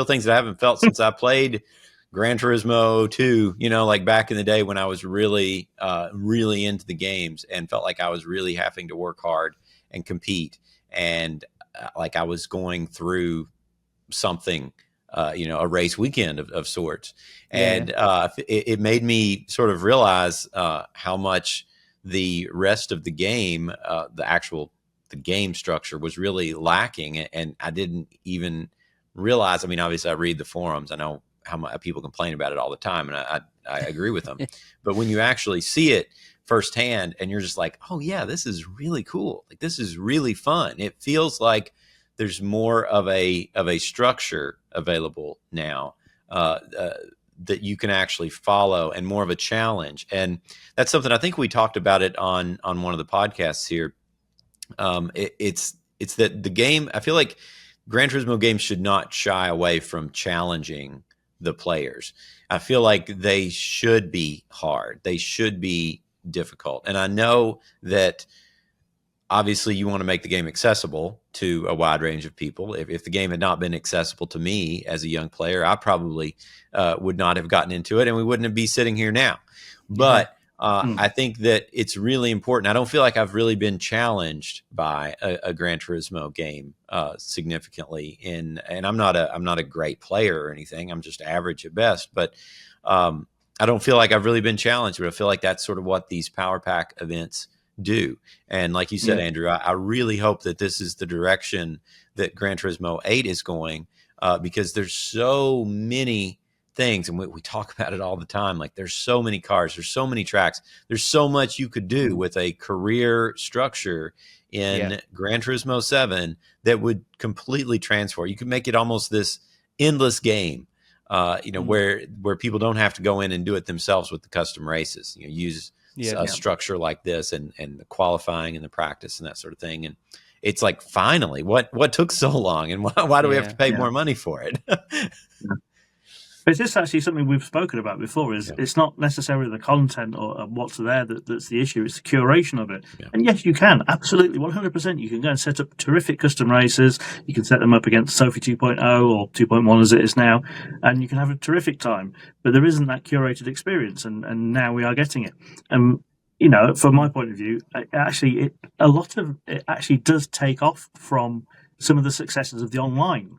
Speaker 1: things that I haven't felt since I played Gran Turismo 2, you know, like back in the day when I was really into the games and felt like I was really having to work hard and compete. And like I was going through something, a race weekend of sorts. And it made me sort of realize how much the rest of the game, the game structure was really lacking. And I didn't even realize, I mean, obviously I read the forums. I know how much people complain about it all the time, and I agree with them. But when you actually see it firsthand and you're just like, oh yeah, this is really cool. Like, this is really fun. It feels like there's more of a structure available now. that you can actually follow and more of a challenge. And that's something I think we talked about it on one of the podcasts here. It's that the game, I feel like Gran Turismo games should not shy away from challenging the players. I feel like they should be hard. They should be difficult. And I know that obviously you want to make the game accessible to a wide range of people. If the game had not been accessible to me as a young player, I probably would not have gotten into it, and we wouldn't be sitting here now. But I think that it's really important. I don't feel like I've really been challenged by a Gran Turismo game significantly. And I'm not a great player or anything. I'm just average at best. But I don't feel like I've really been challenged. But I feel like that's sort of what these Power Pack events do. And like you said, Andrew, I really hope that this is the direction that Gran Turismo 8 is going, because there's so many things, and we talk about it all the time. Like, there's so many cars, there's so many tracks, there's so much you could do with a career structure in Gran Turismo 7 that would completely transform. You could make it almost this endless game, where people don't have to go in and do it themselves with the custom races. Use a structure like this and the qualifying and the practice and that sort of thing. And it's like, finally, what took so long, and why do we have to pay more money for it?
Speaker 3: Is this actually something we've spoken about before? It's not necessarily the content or what's there that's the issue. It's the curation of it. Yeah. And yes, you can. Absolutely, 100%. You can go and set up terrific custom races. You can set them up against Sophie 2.0 or 2.1 as it is now, and you can have a terrific time. But there isn't that curated experience, and now we are getting it. And, from my point of view, it actually does take off from some of the successes of the online.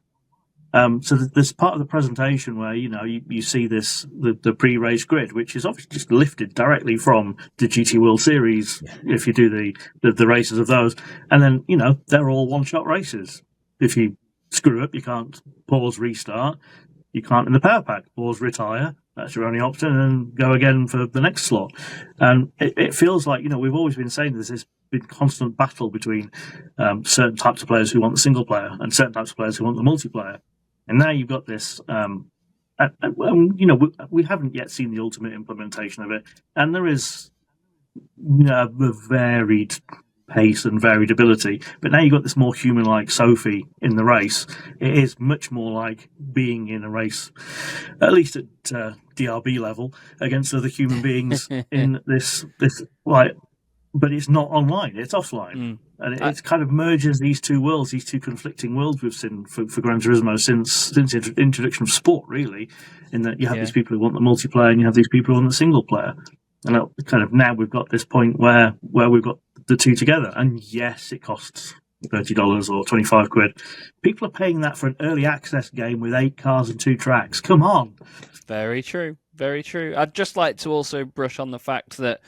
Speaker 3: So there's part of the presentation where you see the pre-race grid, which is obviously just lifted directly from the GT World Series. If you do the races of those, and then they're all one-shot races. If you screw up, you can't pause, restart. You can't in the Power Pack pause, retire. That's your only option, and go again for the next slot. And it feels like we've always been saying there's this big constant battle between certain types of players who want the single player and certain types of players who want the multiplayer. And now you've got this, we haven't yet seen the ultimate implementation of it. And there is a varied pace and varied ability. But now you've got this more human-like Sophie in the race. It is much more like being in a race, at least at DRB level, against other human beings in this but it's not online, it's offline. And it kind of merges these two worlds, these two conflicting worlds we've seen for Gran Turismo since the introduction of sport, really, in that you have these people who want the multiplayer and you have these people who want the single player. And kind of now we've got this point where we've got the two together. And yes, it costs $30 or 25 quid. People are paying that for an early access game with 8 cars and 2 tracks. Come on.
Speaker 2: Very true. Very true. I'd just like to also brush on the fact that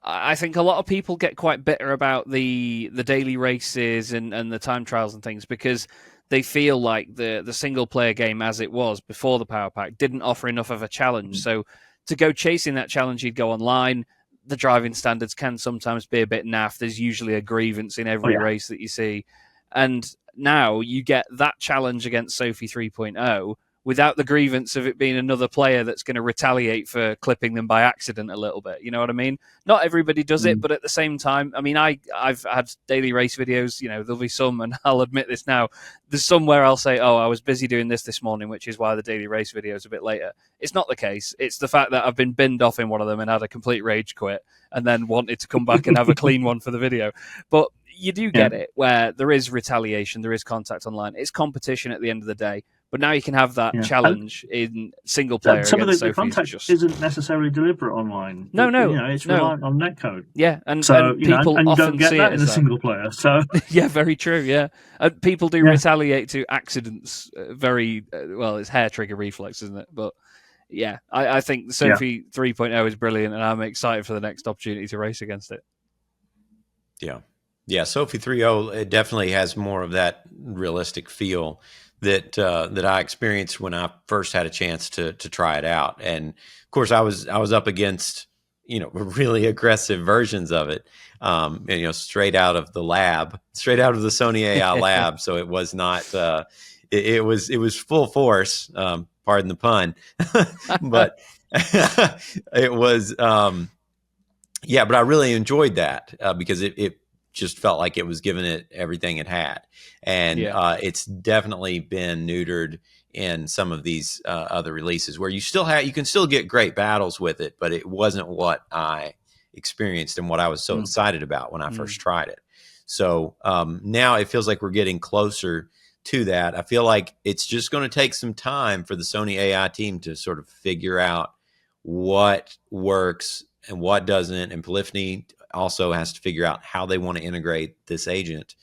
Speaker 2: I think a lot of people get quite bitter about the daily races and the time trials and things because they feel like the single player game as it was before the Power Pack didn't offer enough of a challenge. So to go chasing that challenge, you'd go online. The driving standards can sometimes be a bit naff. There's usually a grievance in every race that you see. And now you get that challenge against Sophie 3.0 without the grievance of it being another player that's going to retaliate for clipping them by accident a little bit. You know what I mean? Not everybody does it, but at the same time, I mean, I've had daily race videos, there'll be some, and I'll admit this now, there's some where I'll say, I was busy doing this morning, which is why the daily race video is a bit later. It's not the case. It's the fact that I've been binned off in one of them and had a complete rage quit and then wanted to come back and have a clean one for the video. But you do get it, where there is retaliation, there is contact online. It's competition at the end of the day. But now you can have that challenge in single player.
Speaker 3: Some of the context isn't necessarily deliberate online.
Speaker 2: No.
Speaker 3: It's reliant on netcode.
Speaker 2: Yeah, and people
Speaker 3: and you
Speaker 2: often
Speaker 3: don't get
Speaker 2: see
Speaker 3: that
Speaker 2: it
Speaker 3: in a single player. So
Speaker 2: yeah, very true. Yeah, and people do retaliate to accidents. It's hair trigger reflex, isn't it? But yeah, I think Sophie 3.0 is brilliant, and I'm excited for the next opportunity to race against it.
Speaker 1: Yeah, Sophie 3.0 it definitely has more of that realistic feel that I experienced when I first had a chance to try it out. And of course I was up against, really aggressive versions of it. Straight out of the Sony AI lab. So it was not, it was full force. pardon the pun, but it was, yeah, but I really enjoyed that because it just felt like it was giving it everything it had. And it's definitely been neutered in some of these other releases where you can still get great battles with it, but it wasn't what I experienced and what I was so excited about when I first tried it. So now it feels like we're getting closer to that. I feel like it's just going to take some time for the Sony AI team to sort of figure out what works and what doesn't. And Polyphony also has to figure out how they want to integrate this agent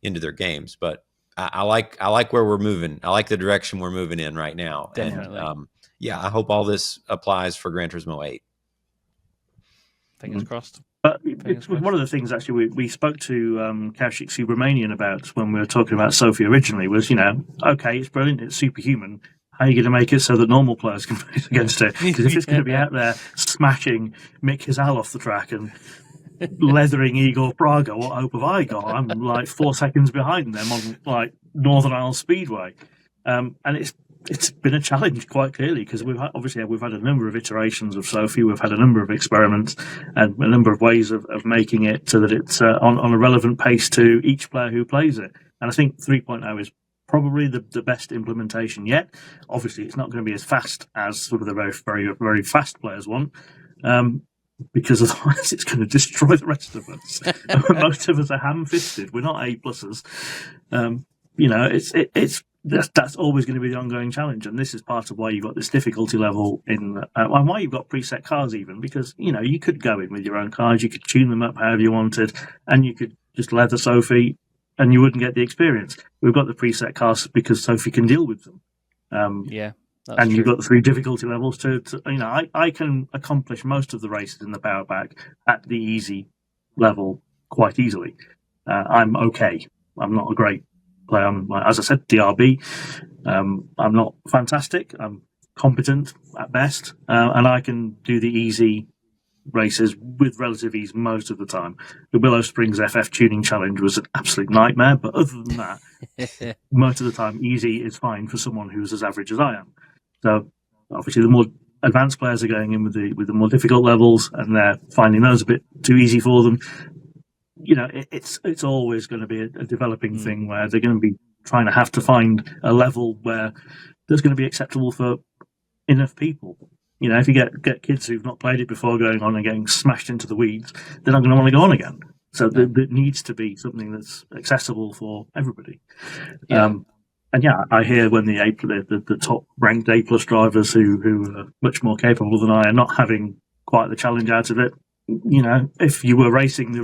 Speaker 1: into their games. But I like where we're moving. I like the direction we're moving in right now.
Speaker 2: Definitely.
Speaker 1: And yeah, I hope all this applies for Gran Turismo 8.
Speaker 2: Fingers crossed.
Speaker 3: But one of the things actually we spoke to Kaushik Subramanian about when we were talking about Sophie originally was, okay, it's brilliant, it's superhuman. How are you going to make it so that normal players can play against it? Because if it's going to be out there smashing Mick Hizal off the track and leathering Igor Praga, what hope have I got? I'm like 4 seconds behind them on like Northern Isles Speedway, and it's been a challenge quite clearly because we've had a number of iterations of Sophie, we've had a number of experiments and a number of ways of making it so that it's on a relevant pace to each player who plays it. And I think 3.0 is probably the best implementation yet. Obviously, it's not going to be as fast as sort of the very, very, very fast players want, because otherwise it's going to destroy the rest of us. Most of us are ham-fisted. We're not A-pluses. That's always going to be the ongoing challenge, and this is part of why you've got this difficulty level and why you've got preset cars even, because you could go in with your own cars, you could tune them up however you wanted, and you could just leather Sophie and you wouldn't get the experience. We've got the preset cars because Sophie can deal with them. And
Speaker 2: true.
Speaker 3: You've got the 3 difficulty levels to I can accomplish most of the races in the Power Pack at the easy level quite easily. I'm okay. I'm not a great player. As I said, DRB. I'm not fantastic. I'm competent at best, and I can do the easy races with relative ease most of the time. The Willow Springs FF tuning challenge was an absolute nightmare, but other than that, most of the time, easy is fine for someone who's as average as I am. So obviously, the more advanced players are going in with the more difficult levels, and they're finding those a bit too easy for them. It's always going to be a developing thing where they're going to be trying to have to find a level where there's going to be acceptable for enough people. If you get kids who've not played it before going on and getting smashed into the weeds, they're not going to want to go on again. So there needs to be something that's accessible for everybody. I hear when the top ranked A+ drivers who are much more capable than I are not having quite the challenge out of it. If you were racing the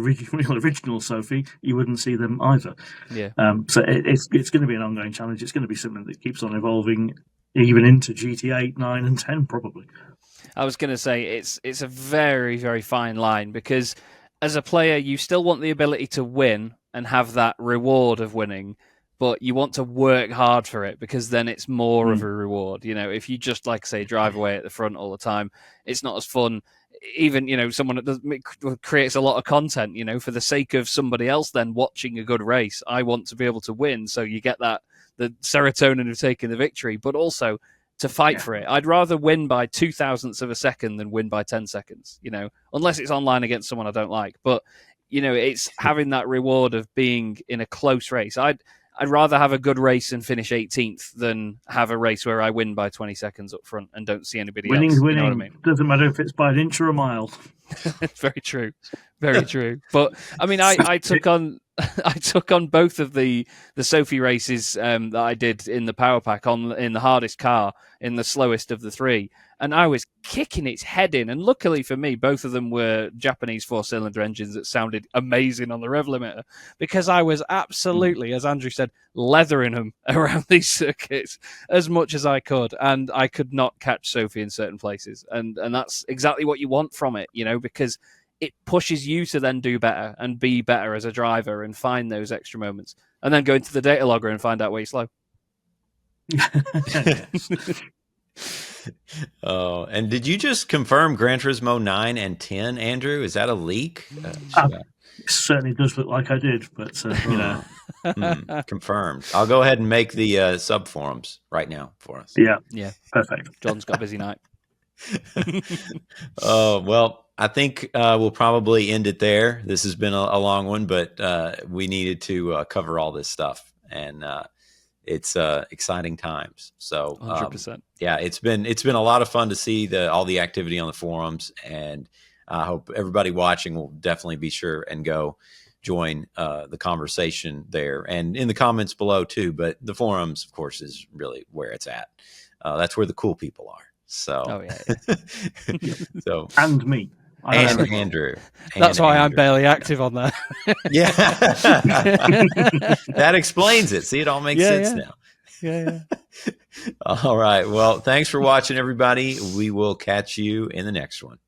Speaker 3: original Sophie, you wouldn't see them either.
Speaker 2: Yeah.
Speaker 3: So it's going to be an ongoing challenge. It's going to be something that keeps on evolving, even into GT8, 9, and 10, probably.
Speaker 2: I was going to say it's a very, very fine line, because as a player, you still want the ability to win and have that reward of winning, but you want to work hard for it, because then it's more of a reward. If you just, like say, drive away at the front all the time, it's not as fun. Even, someone that creates a lot of content, for the sake of somebody else then watching a good race, I want to be able to win. So you get the serotonin of taking the victory, but also to fight for it. I'd rather win by 0.02 of a second than win by 10 seconds, unless it's online against someone I don't like. But, it's having that reward of being in a close race. I'd rather have a good race and finish 18th than have a race where I win by 20 seconds up front and don't see anybody else.
Speaker 3: Winning.
Speaker 2: You know what I mean?
Speaker 3: Doesn't matter if it's by an inch or a mile.
Speaker 2: Very true. Very true. But I mean, I took on both of the Sophie races that I did in the Power Pack in the hardest car, in the slowest of the 3, and I was kicking its head in. And luckily for me, both of them were Japanese 4-cylinder engines that sounded amazing on the rev limiter, because I was absolutely, as Andrew said, leathering them around these circuits as much as I could, and I could not catch Sophie in certain places. And that's exactly what you want from it, because it pushes you to then do better and be better as a driver and find those extra moments, and then go into the data logger and find out where you're slow.
Speaker 1: Oh, and did you just confirm Gran Turismo 9 and 10, Andrew? Is that a leak?
Speaker 3: It certainly does look like I did, but you know.
Speaker 1: Confirmed. I'll go ahead and make the sub forums right now for us.
Speaker 2: Yeah.
Speaker 3: Perfect.
Speaker 2: John's got a busy night.
Speaker 1: Oh, well, I think we'll probably end it there. This has been a long one, but we needed to cover all this stuff, and it's exciting times. So
Speaker 2: 100%.
Speaker 1: Yeah, it's been a lot of fun to see all the activity on the forums, and I hope everybody watching will definitely be sure and go join the conversation there and in the comments below too. But the forums, of course, is really where it's at. That's where the cool people are. So, so
Speaker 3: and me.
Speaker 1: And Andrew.
Speaker 2: That's why I'm barely active on there.
Speaker 1: Yeah. That explains it. See, it all makes sense now.
Speaker 2: Yeah.
Speaker 1: All right. Well, thanks for watching, everybody. We will catch you in the next one.